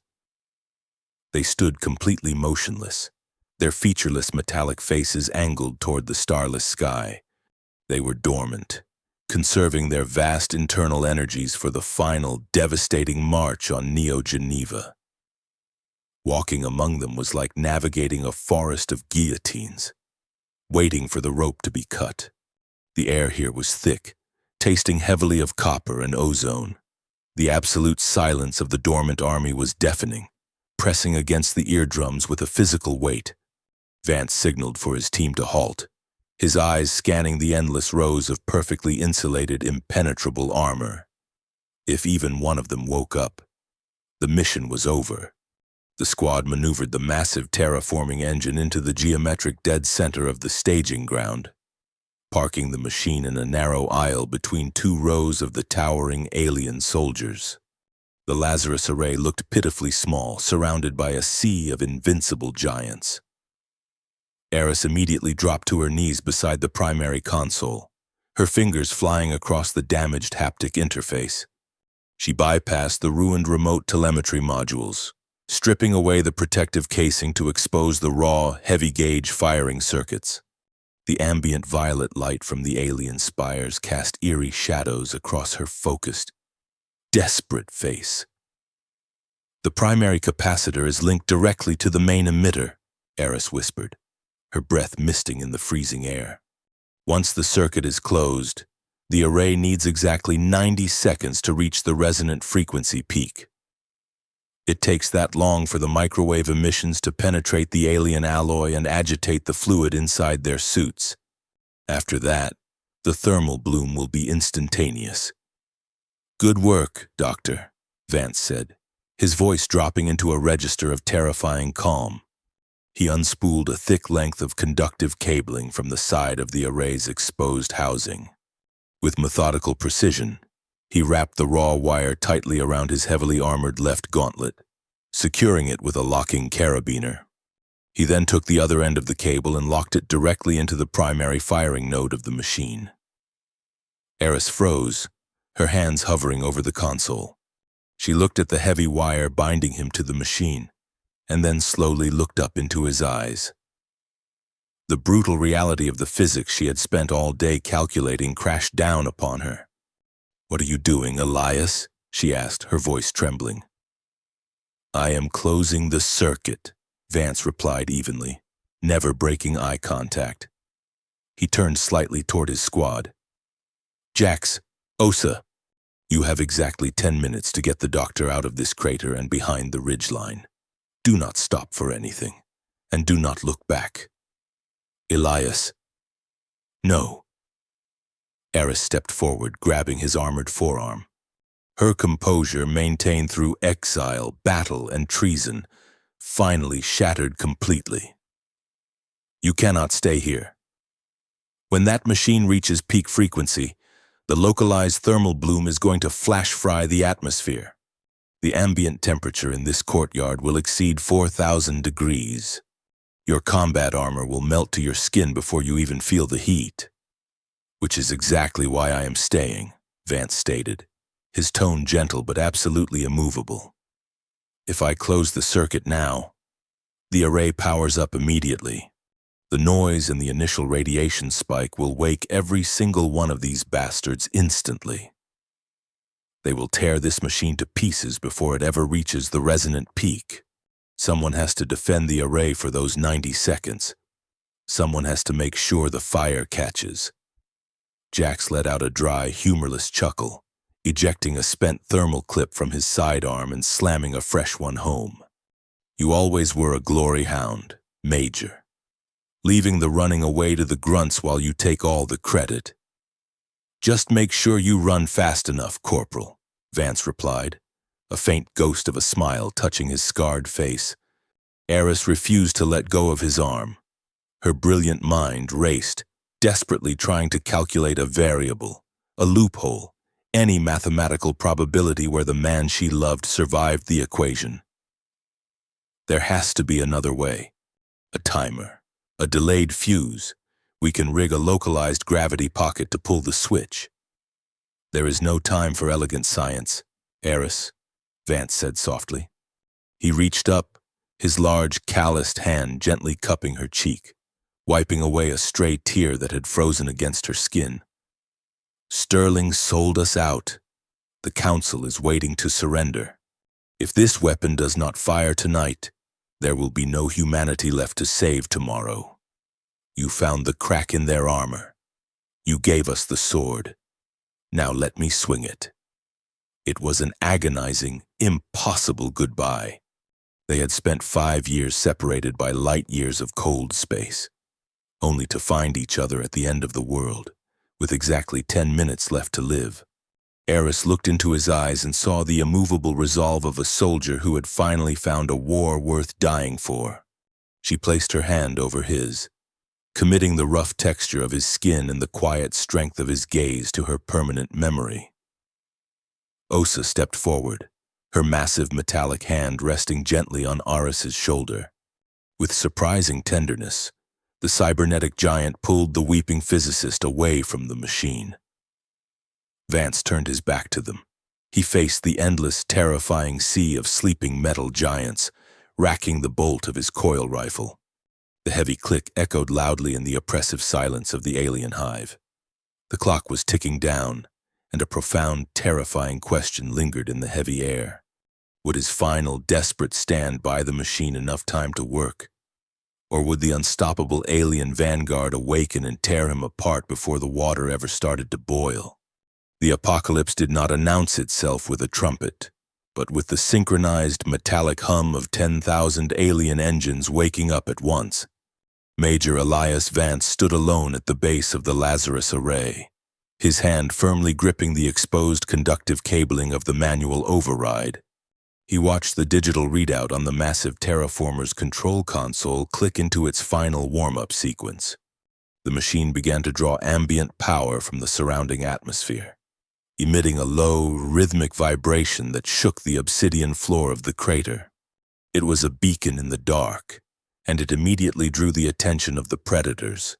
They stood completely motionless, their featureless metallic faces angled toward the starless sky. They were dormant, conserving their vast internal energies for the final, devastating march on Neo-Geneva. Walking among them was like navigating a forest of guillotines, waiting for the rope to be cut. The air here was thick, tasting heavily of copper and ozone. The absolute silence of the dormant army was deafening, pressing against the eardrums with a physical weight. Vance signaled for his team to halt, his eyes scanning the endless rows of perfectly insulated, impenetrable armor. If even one of them woke up, the mission was over. The squad maneuvered the massive terraforming engine into the geometric dead center of the staging ground, parking the machine in a narrow aisle between two rows of the towering alien soldiers. The Lazarus Array looked pitifully small, surrounded by a sea of invincible giants. Aris immediately dropped to her knees beside the primary console, her fingers flying across the damaged haptic interface. She bypassed the ruined remote telemetry modules, stripping away the protective casing to expose the raw, heavy-gauge firing circuits. The ambient violet light from the alien spires cast eerie shadows across her focused, desperate face. "The primary capacitor is linked directly to the main emitter," Aris whispered, her breath misting in the freezing air. "Once the circuit is closed, the array needs exactly 90 seconds to reach the resonant frequency peak. It takes that long for the microwave emissions to penetrate the alien alloy and agitate the fluid inside their suits. After that, the thermal bloom will be instantaneous." "Good work, Doctor," Vance said, his voice dropping into a register of terrifying calm. He unspooled a thick length of conductive cabling from the side of the array's exposed housing. With methodical precision, he wrapped the raw wire tightly around his heavily armored left gauntlet, securing it with a locking carabiner. He then took the other end of the cable and locked it directly into the primary firing node of the machine. Aris froze, her hands hovering over the console. She looked at the heavy wire binding him to the machine, and then slowly looked up into his eyes. The brutal reality of the physics she had spent all day calculating crashed down upon her. "What are you doing, Elias?" she asked, her voice trembling. "I am closing the circuit," Vance replied evenly, never breaking eye contact. He turned slightly toward his squad. "Jax, Osa, you have exactly 10 minutes to get the doctor out of this crater and behind the ridgeline. Do not stop for anything, and do not look back. Elias." "No." Aris stepped forward, grabbing his armored forearm. Her composure, maintained through exile, battle, and treason, finally shattered completely. "You cannot stay here. When that machine reaches peak frequency, the localized thermal bloom is going to flash fry the atmosphere. The ambient temperature in this courtyard will exceed 4,000 degrees. Your combat armor will melt to your skin before you even feel the heat." "Which is exactly why I am staying," Vance stated, his tone gentle but absolutely immovable. "If I close the circuit now, the array powers up immediately. The noise and the initial radiation spike will wake every single one of these bastards instantly. They will tear this machine to pieces before it ever reaches the resonant peak. Someone has to defend the array for those 90 seconds. Someone has to make sure the fire catches." Jax let out a dry, humorless chuckle, ejecting a spent thermal clip from his sidearm and slamming a fresh one home. "You always were a glory hound, Major. Leaving the running away to the grunts while you take all the credit." "Just make sure you run fast enough, Corporal," Vance replied, a faint ghost of a smile touching his scarred face. Aris refused to let go of his arm. Her brilliant mind raced, desperately trying to calculate a variable, a loophole, any mathematical probability where the man she loved survived the equation. "There has to be another way. A timer, a delayed fuse. We can rig a localized gravity pocket to pull the switch." "There is no time for elegant science, Aris," Vance said softly. He reached up, his large, calloused hand gently cupping her cheek, wiping away a stray tear that had frozen against her skin. "Sterling sold us out. The Council is waiting to surrender. If this weapon does not fire tonight, there will be no humanity left to save tomorrow. You found the crack in their armor. You gave us the sword. Now let me swing it." It was an agonizing, impossible goodbye. They had spent 5 years separated by light years of cold space. only to find each other at the end of the world, with exactly 10 minutes left to live. Aris looked into his eyes and saw the immovable resolve of a soldier who had finally found a war worth dying for. She placed her hand over his, committing the rough texture of his skin and the quiet strength of his gaze to her permanent memory. Osa stepped forward, her massive metallic hand resting gently on Aris's shoulder. With surprising tenderness, the cybernetic giant pulled the weeping physicist away from the machine. Vance turned his back to them. He faced the endless, terrifying sea of sleeping metal giants, racking the bolt of his coil rifle. The heavy click echoed loudly in the oppressive silence of the alien hive. The clock was ticking down, and a profound, terrifying question lingered in the heavy air. Would his final, desperate stand buy the machine enough time to work? Or would the unstoppable alien vanguard awaken and tear him apart before the water ever started to boil? The apocalypse did not announce itself with a trumpet, but with the synchronized metallic hum of 10,000 alien engines waking up at once. Major Elias Vance stood alone at the base of the Lazarus Array, his hand firmly gripping the exposed conductive cabling of the manual override. He watched the digital readout on the massive terraformer's control console click into its final warm-up sequence. The machine began to draw ambient power from the surrounding atmosphere, emitting a low, rhythmic vibration that shook the obsidian floor of the crater. It was a beacon in the dark, and it immediately drew the attention of the predators.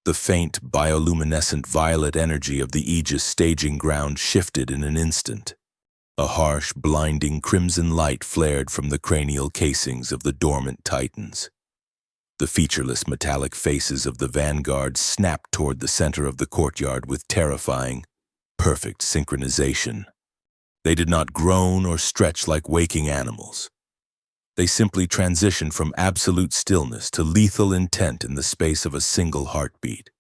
The faint, bioluminescent violet energy of the Aegis staging ground shifted in an instant. A harsh, blinding crimson light flared from the cranial casings of the dormant titans. The featureless metallic faces of the vanguard snapped toward the center of the courtyard with terrifying, perfect synchronization. They did not groan or stretch like waking animals. They simply transitioned from absolute stillness to lethal intent in the space of a single heartbeat.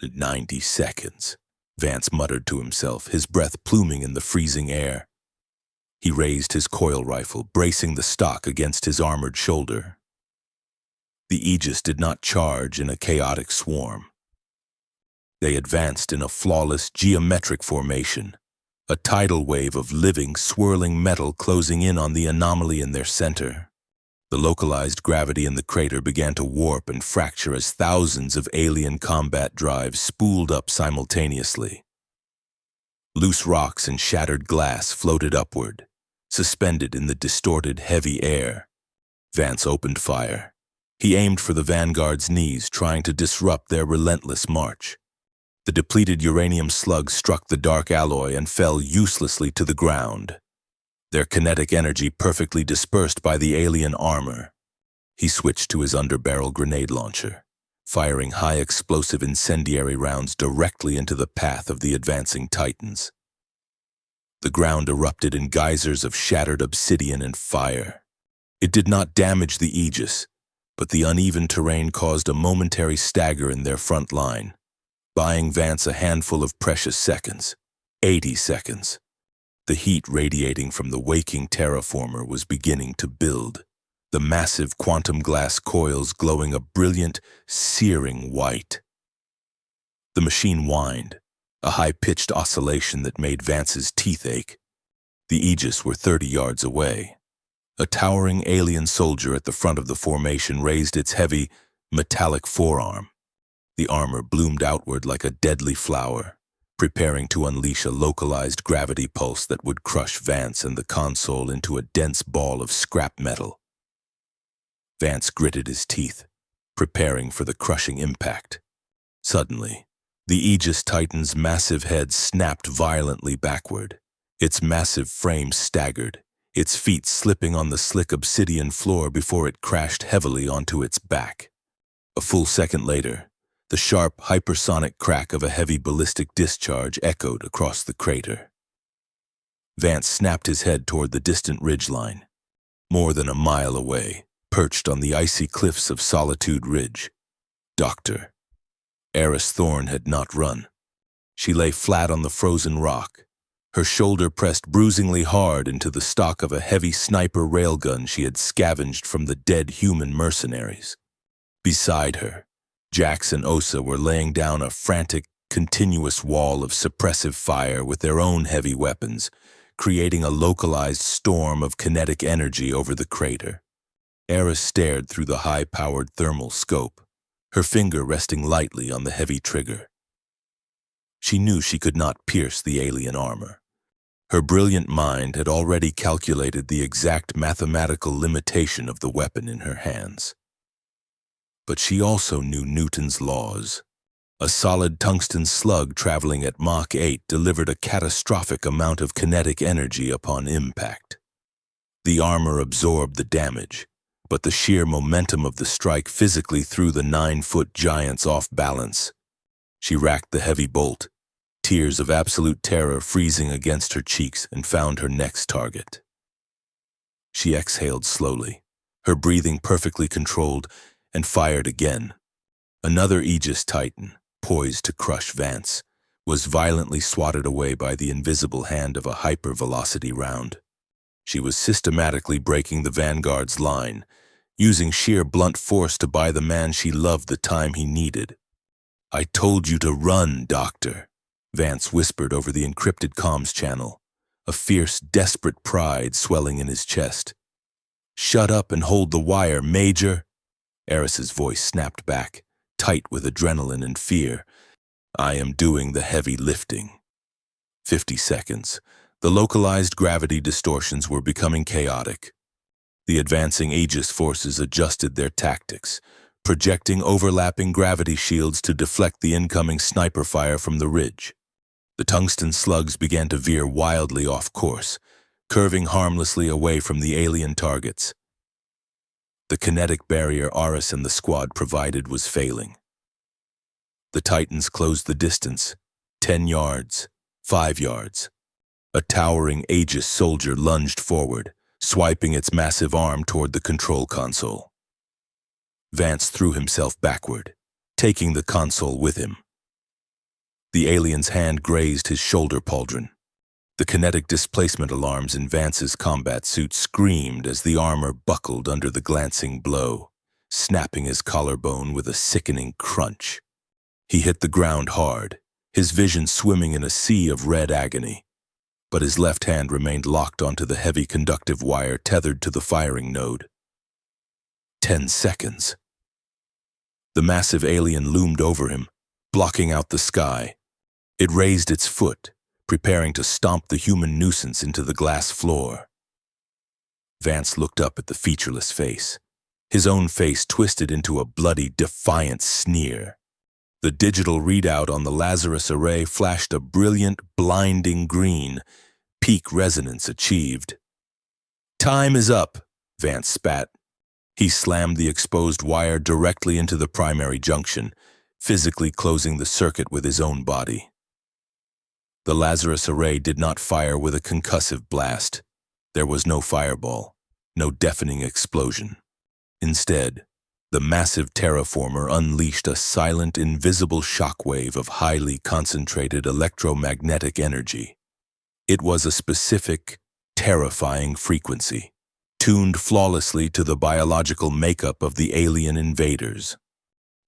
90 seconds, Vance muttered to himself, his breath pluming in the freezing air. He raised his coil rifle, bracing the stock against his armored shoulder. The Aegis did not charge in a chaotic swarm. They advanced in a flawless, geometric formation, a tidal wave of living, swirling metal closing in on the anomaly in their center. The localized gravity in the crater began to warp and fracture as thousands of alien combat drives spooled up simultaneously. Loose rocks and shattered glass floated upward, suspended in the distorted, heavy air. Vance opened fire. He aimed for the vanguard's knees, trying to disrupt their relentless march. The depleted uranium slug struck the dark alloy and fell uselessly to the ground, their kinetic energy perfectly dispersed by the alien armor. He switched to his underbarrel grenade launcher, firing high-explosive incendiary rounds directly into the path of the advancing titans. The ground erupted in geysers of shattered obsidian and fire. It did not damage the Aegis, but the uneven terrain caused a momentary stagger in their front line, buying Vance a handful of precious seconds. 80 seconds. The heat radiating from the waking terraformer was beginning to build, the massive quantum glass coils glowing a brilliant, searing white. The machine whined, a high-pitched oscillation that made Vance's teeth ache. The Aegis were 30 yards away. A towering alien soldier at the front of the formation raised its heavy, metallic forearm. The armor bloomed outward like a deadly flower, preparing to unleash a localized gravity pulse that would crush Vance and the console into a dense ball of scrap metal. Vance gritted his teeth, preparing for the crushing impact. Suddenly, the Aegis Titan's massive head snapped violently backward. Its massive frame staggered, its feet slipping on the slick obsidian floor before it crashed heavily onto its back. A full second later, the sharp, hypersonic crack of a heavy ballistic discharge echoed across the crater. Vance snapped his head toward the distant ridgeline. More than a mile away, perched on the icy cliffs of Solitude Ridge, Dr. Aris Thorne had not run. She lay flat on the frozen rock, her shoulder pressed bruisingly hard into the stock of a heavy sniper railgun she had scavenged from the dead human mercenaries. Beside her, Jax and Osa were laying down a frantic, continuous wall of suppressive fire with their own heavy weapons, creating a localized storm of kinetic energy over the crater. Aris stared through the high-powered thermal scope, her finger resting lightly on the heavy trigger. She knew she could not pierce the alien armor. Her brilliant mind had already calculated the exact mathematical limitation of the weapon in her hands. But she also knew Newton's laws. A solid tungsten slug traveling at Mach 8 delivered a catastrophic amount of kinetic energy upon impact. The armor absorbed the damage, but the sheer momentum of the strike physically threw the 9-foot giants off balance. She racked the heavy bolt, tears of absolute terror freezing against her cheeks, and found her next target. She exhaled slowly, her breathing perfectly controlled, and fired again. Another Aegis Titan, poised to crush Vance, was violently swatted away by the invisible hand of a hypervelocity round. She was systematically breaking the Vanguard's line, using sheer blunt force to buy the man she loved the time he needed. "I told you to run, Doctor," Vance whispered over the encrypted comms channel, a fierce, desperate pride swelling in his chest. "Shut up and hold the wire, Major." Aris's voice snapped back, tight with adrenaline and fear. "I am doing the heavy lifting." 50 seconds. The localized gravity distortions were becoming chaotic. The advancing Aegis forces adjusted their tactics, projecting overlapping gravity shields to deflect the incoming sniper fire from the ridge. The tungsten slugs began to veer wildly off course, curving harmlessly away from the alien targets. The kinetic barrier Aris and the squad provided was failing. The Titans closed the distance, 10 yards, 5 yards. A towering Aegis soldier lunged forward, swiping its massive arm toward the control console. Vance threw himself backward, taking the console with him. The alien's hand grazed his shoulder pauldron. The kinetic displacement alarms in Vance's combat suit screamed as the armor buckled under the glancing blow, snapping his collarbone with a sickening crunch. He hit the ground hard, his vision swimming in a sea of red agony. But his left hand remained locked onto the heavy conductive wire tethered to the firing node. 10 seconds. The massive alien loomed over him, blocking out the sky. It raised its foot, preparing to stomp the human nuisance into the glass floor. Vance looked up at the featureless face, his own face twisted into a bloody, defiant sneer. The digital readout on the Lazarus Array flashed a brilliant, blinding green, peak resonance achieved. "Time is up," Vance spat. He slammed the exposed wire directly into the primary junction, physically closing the circuit with his own body. The Lazarus Array did not fire with a concussive blast. There was no fireball, no deafening explosion. Instead, the massive terraformer unleashed a silent, invisible shockwave of highly concentrated electromagnetic energy. It was a specific, terrifying frequency, tuned flawlessly to the biological makeup of the alien invaders.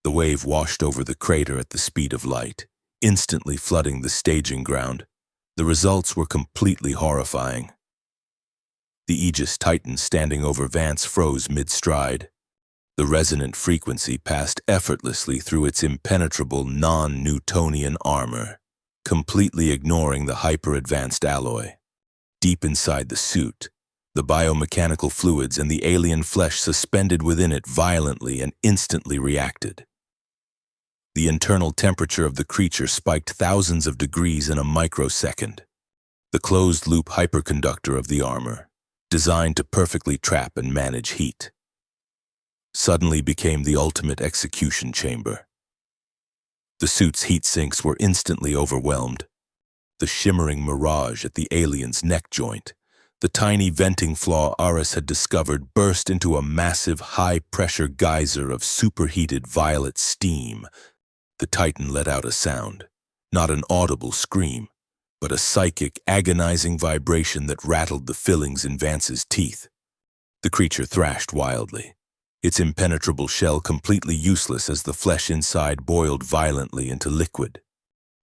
The wave washed over the crater at the speed of light, instantly flooding the staging ground. The results were completely horrifying. The Aegis Titan standing over Vance froze mid-stride. The resonant frequency passed effortlessly through its impenetrable non-Newtonian armor, completely ignoring the hyper-advanced alloy. Deep inside the suit, the biomechanical fluids and the alien flesh suspended within it violently and instantly reacted. The internal temperature of the creature spiked thousands of degrees in a microsecond. The closed-loop hyperconductor of the armor, designed to perfectly trap and manage heat, suddenly became the ultimate execution chamber. The suit's heat sinks were instantly overwhelmed. The shimmering mirage at the alien's neck joint, the tiny venting flaw Aris had discovered, burst into a massive high-pressure geyser of superheated violet steam. The Titan let out a sound, not an audible scream, but a psychic, agonizing vibration that rattled the fillings in Vance's teeth. The creature thrashed wildly, its impenetrable shell completely useless as the flesh inside boiled violently into liquid.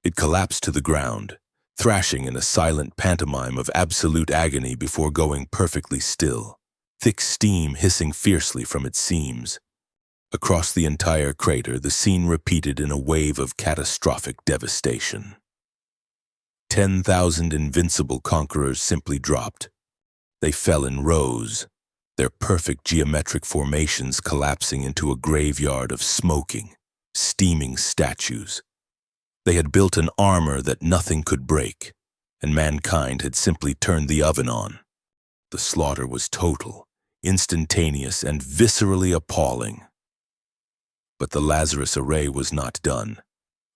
It collapsed to the ground, thrashing in a silent pantomime of absolute agony before going perfectly still, thick steam hissing fiercely from its seams. Across the entire crater, the scene repeated in a wave of catastrophic devastation. 10,000 invincible conquerors simply dropped. They fell in rows, their perfect geometric formations collapsing into a graveyard of smoking, steaming statues. They had built an armor that nothing could break, and mankind had simply turned the oven on. The slaughter was total, instantaneous, and viscerally appalling. But the Lazarus Array was not done.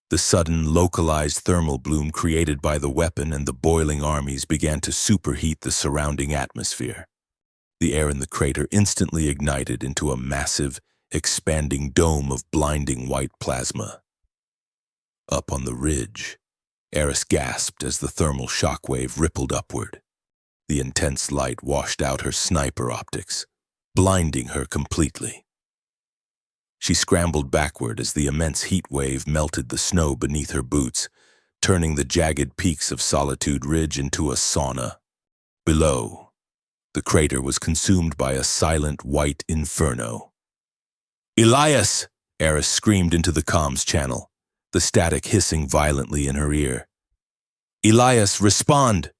The sudden, localized thermal bloom created by the weapon and the boiling armies began to superheat the surrounding atmosphere. The air in the crater instantly ignited into a massive, expanding dome of blinding white plasma. Up on the ridge, Aris gasped as the thermal shockwave rippled upward. The intense light washed out her sniper optics, blinding her completely. She scrambled backward as the immense heat wave melted the snow beneath her boots, turning the jagged peaks of Solitude Ridge into a sauna. Below, the crater was consumed by a silent white inferno. "Elias!" Aris screamed into the comms channel, the static hissing violently in her ear. "Elias, respond!"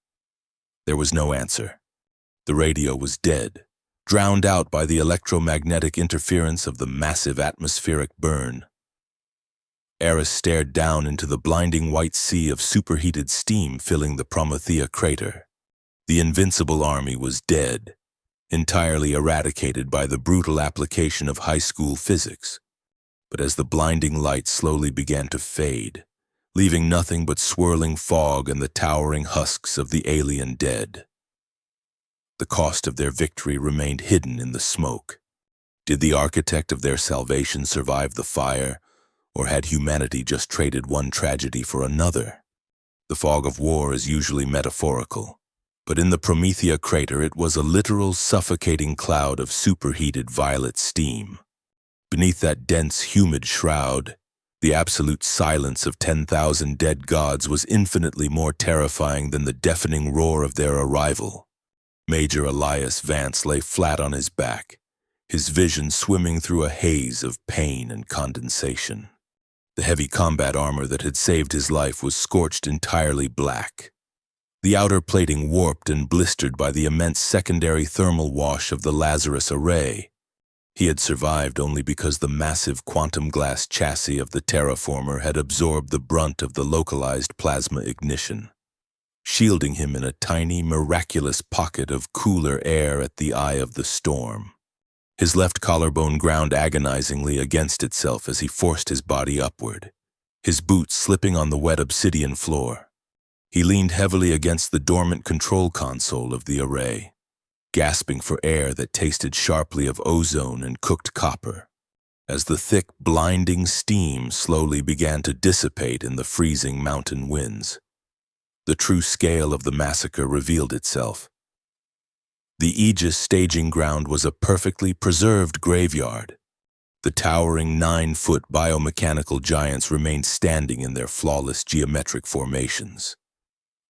There was no answer. The radio was dead, drowned out by the electromagnetic interference of the massive atmospheric burn. Aris stared down into the blinding white sea of superheated steam filling the Promethea crater. The invincible army was dead, entirely eradicated by the brutal application of high school physics. But as the blinding light slowly began to fade, leaving nothing but swirling fog and the towering husks of the alien dead, the cost of their victory remained hidden in the smoke. Did the architect of their salvation survive the fire, or had humanity just traded one tragedy for another? The fog of war is usually metaphorical, but in the Promethea crater it was a literal suffocating cloud of superheated violet steam. Beneath that dense, humid shroud, the absolute silence of 10,000 dead gods was infinitely more terrifying than the deafening roar of their arrival. Major Elias Vance lay flat on his back, his vision swimming through a haze of pain and condensation. The heavy combat armor that had saved his life was scorched entirely black. The outer plating warped and blistered by the immense secondary thermal wash of the Lazarus Array. He had survived only because the massive quantum glass chassis of the terraformer had absorbed the brunt of the localized plasma ignition, shielding him in a tiny, miraculous pocket of cooler air at the eye of the storm. His left collarbone ground agonizingly against itself as he forced his body upward, his boots slipping on the wet obsidian floor. He leaned heavily against the dormant control console of the array, gasping for air that tasted sharply of ozone and cooked copper, as the thick, blinding steam slowly began to dissipate in the freezing mountain winds. The true scale of the massacre revealed itself. The Aegis staging ground was a perfectly preserved graveyard. The towering 9-foot biomechanical giants remained standing in their flawless geometric formations,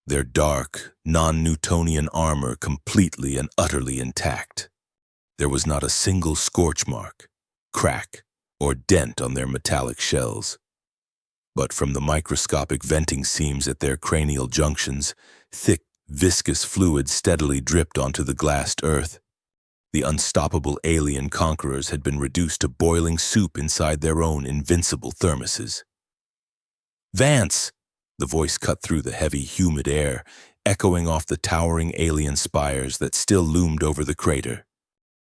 their dark, non-Newtonian armor completely and utterly intact. There was not a single scorch mark, crack, or dent on their metallic shells. But from the microscopic venting seams at their cranial junctions, thick, viscous fluid steadily dripped onto the glassed earth. The unstoppable alien conquerors had been reduced to boiling soup inside their own invincible thermoses. "Vance!" The voice cut through the heavy, humid air, echoing off the towering alien spires that still loomed over the crater.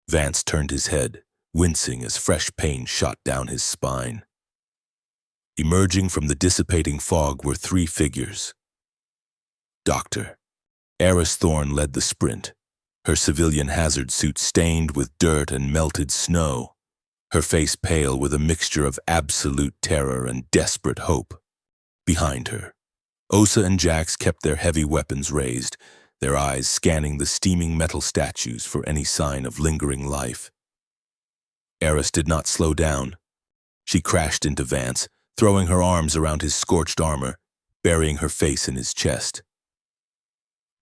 Vance turned his head, wincing as fresh pain shot down his spine. Emerging from the dissipating fog were 3 figures. Doctor. Aris Thorne led the sprint, her civilian hazard suit stained with dirt and melted snow, her face pale with a mixture of absolute terror and desperate hope. Behind her, Osa and Jax kept their heavy weapons raised, their eyes scanning the steaming metal statues for any sign of lingering life. Aris did not slow down. She crashed into Vance, throwing her arms around his scorched armor, burying her face in his chest.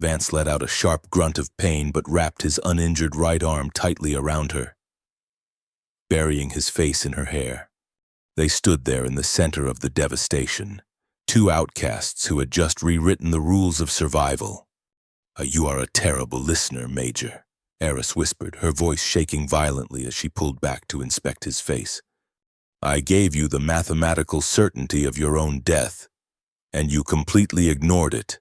Vance let out a sharp grunt of pain but wrapped his uninjured right arm tightly around her. Burying his face in her hair, they stood there in the center of the devastation, two outcasts who had just rewritten the rules of survival. You are a terrible listener, Major," Aris whispered, her voice shaking violently as she pulled back to inspect his face. "I gave you the mathematical certainty of your own death, and you completely ignored it."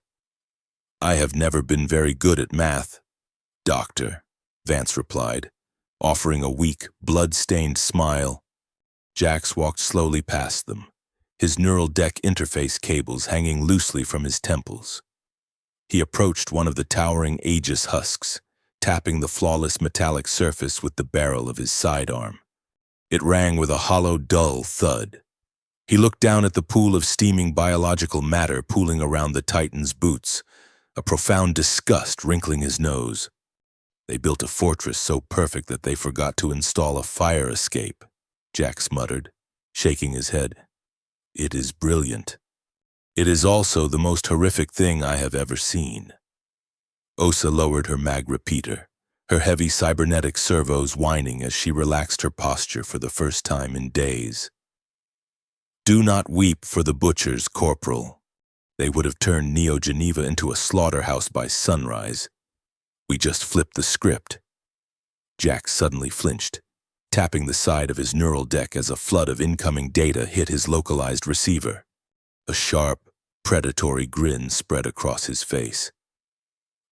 "I have never been very good at math, Doctor," Vance replied, offering a weak, blood-stained smile. Jax walked slowly past them, his neural deck interface cables hanging loosely from his temples. He approached one of the towering Aegis husks, tapping the flawless metallic surface with the barrel of his sidearm. It rang with a hollow, dull thud. He looked down at the pool of steaming biological matter pooling around the Titan's boots, a profound disgust wrinkling his nose. "They built a fortress so perfect that they forgot to install a fire escape," Jax muttered, shaking his head. "It is brilliant. It is also the most horrific thing I have ever seen." Osa lowered her mag repeater, her heavy cybernetic servos whining as she relaxed her posture for the first time in days. "Do not weep for the butchers, Corporal. They would have turned Neo-Geneva into a slaughterhouse by sunrise. We just flipped the script." Jax suddenly flinched, tapping the side of his neural deck as a flood of incoming data hit his localized receiver. A sharp, predatory grin spread across his face.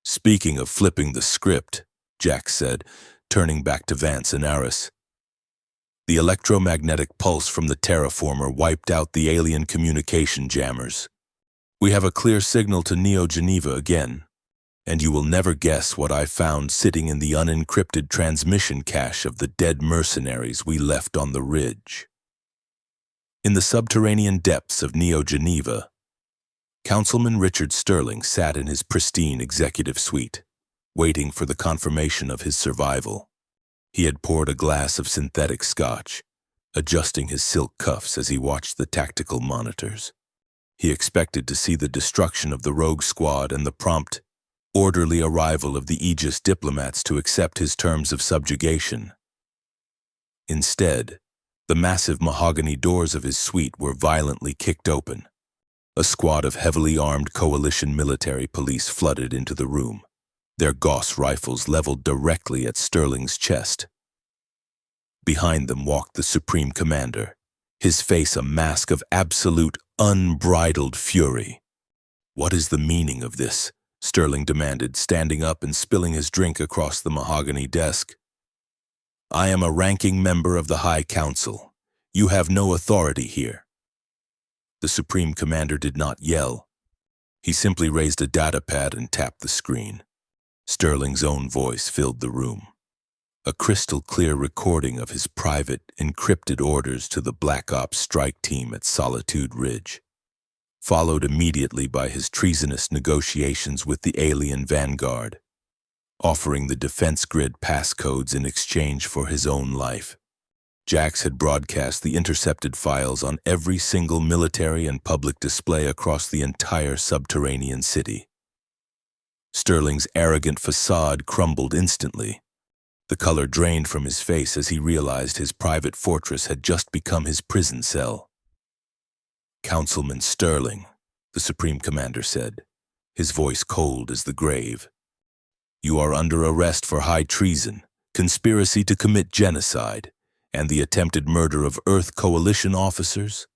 "Speaking of flipping the script," Jax said, turning back to Vance and Aris. The electromagnetic pulse from the terraformer wiped out the alien communication jammers. "We have a clear signal to Neo-Geneva again, and you will never guess what I found sitting in the unencrypted transmission cache of the dead mercenaries we left on the ridge." In the subterranean depths of Neo-Geneva, Councilman Richard Sterling sat in his pristine executive suite, waiting for the confirmation of his survival. He had poured a glass of synthetic scotch, adjusting his silk cuffs as he watched the tactical monitors. He expected to see the destruction of the rogue squad and the prompt, orderly arrival of the Aegis diplomats to accept his terms of subjugation. Instead, the massive mahogany doors of his suite were violently kicked open. A squad of heavily armed coalition military police flooded into the room, their Gauss rifles leveled directly at Sterling's chest. Behind them walked the Supreme Commander, his face a mask of absolute, unbridled fury. "What is the meaning of this?" Sterling demanded, standing up and spilling his drink across the mahogany desk. "I am a ranking member of the High Council. You have no authority here." The Supreme Commander did not yell. He simply raised a datapad and tapped the screen. Sterling's own voice filled the room. A crystal-clear recording of his private, encrypted orders to the Black Ops strike team at Solitude Ridge, followed immediately by his treasonous negotiations with the alien Vanguard, offering the defense grid passcodes in exchange for his own life. Jax had broadcast the intercepted files on every single military and public display across the entire subterranean city. Sterling's arrogant facade crumbled instantly. The color drained from his face as he realized his private fortress had just become his prison cell. "Councilman Sterling," the Supreme Commander said, his voice cold as the grave. "You are under arrest for high treason, conspiracy to commit genocide, and the attempted murder of Earth Coalition officers.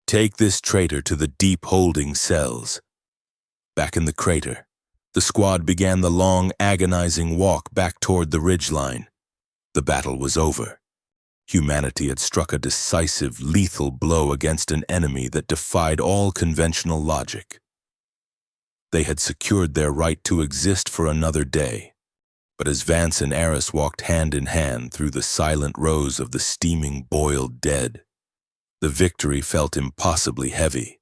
Take this traitor to the deep holding cells." Back in the crater, the squad began the long, agonizing walk back toward the ridgeline. The battle was over. Humanity had struck a decisive, lethal blow against an enemy that defied all conventional logic. They had secured their right to exist for another day. But as Vance and Aris walked hand in hand through the silent rows of the steaming, boiled dead, the victory felt impossibly heavy.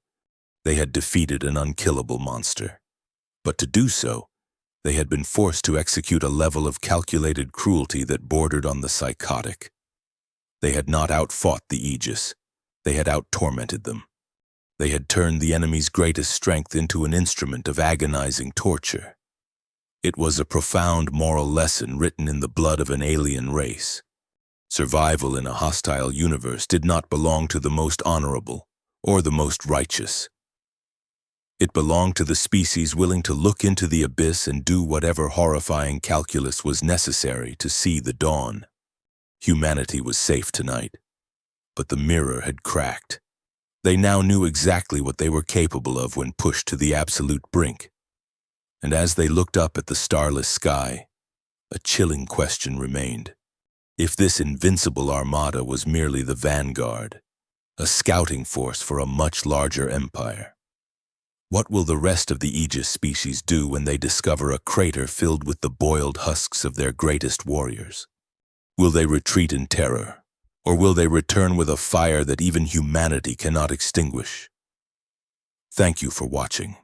They had defeated an unkillable monster. But to do so, they had been forced to execute a level of calculated cruelty that bordered on the psychotic. They had not outfought the Aegis. They had out-tormented them. They had turned the enemy's greatest strength into an instrument of agonizing torture. It was a profound moral lesson written in the blood of an alien race. Survival in a hostile universe did not belong to the most honorable or the most righteous. It belonged to the species willing to look into the abyss and do whatever horrifying calculus was necessary to see the dawn. Humanity was safe tonight, but the mirror had cracked. They now knew exactly what they were capable of when pushed to the absolute brink. And as they looked up at the starless sky, a chilling question remained. If this invincible armada was merely the vanguard, a scouting force for a much larger empire, what will the rest of the Aegis species do when they discover a crater filled with the boiled husks of their greatest warriors? Will they retreat in terror, or will they return with a fire that even humanity cannot extinguish? Thank you for watching.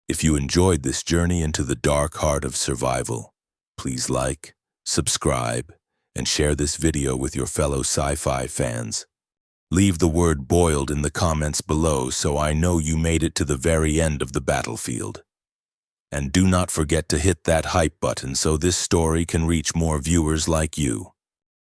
If you enjoyed this journey into the dark heart of survival, please like, subscribe, and share this video with your fellow sci-fi fans. Leave the word boiled in the comments below so I know you made it to the very end of the battlefield. And do not forget to hit that hype button so this story can reach more viewers like you.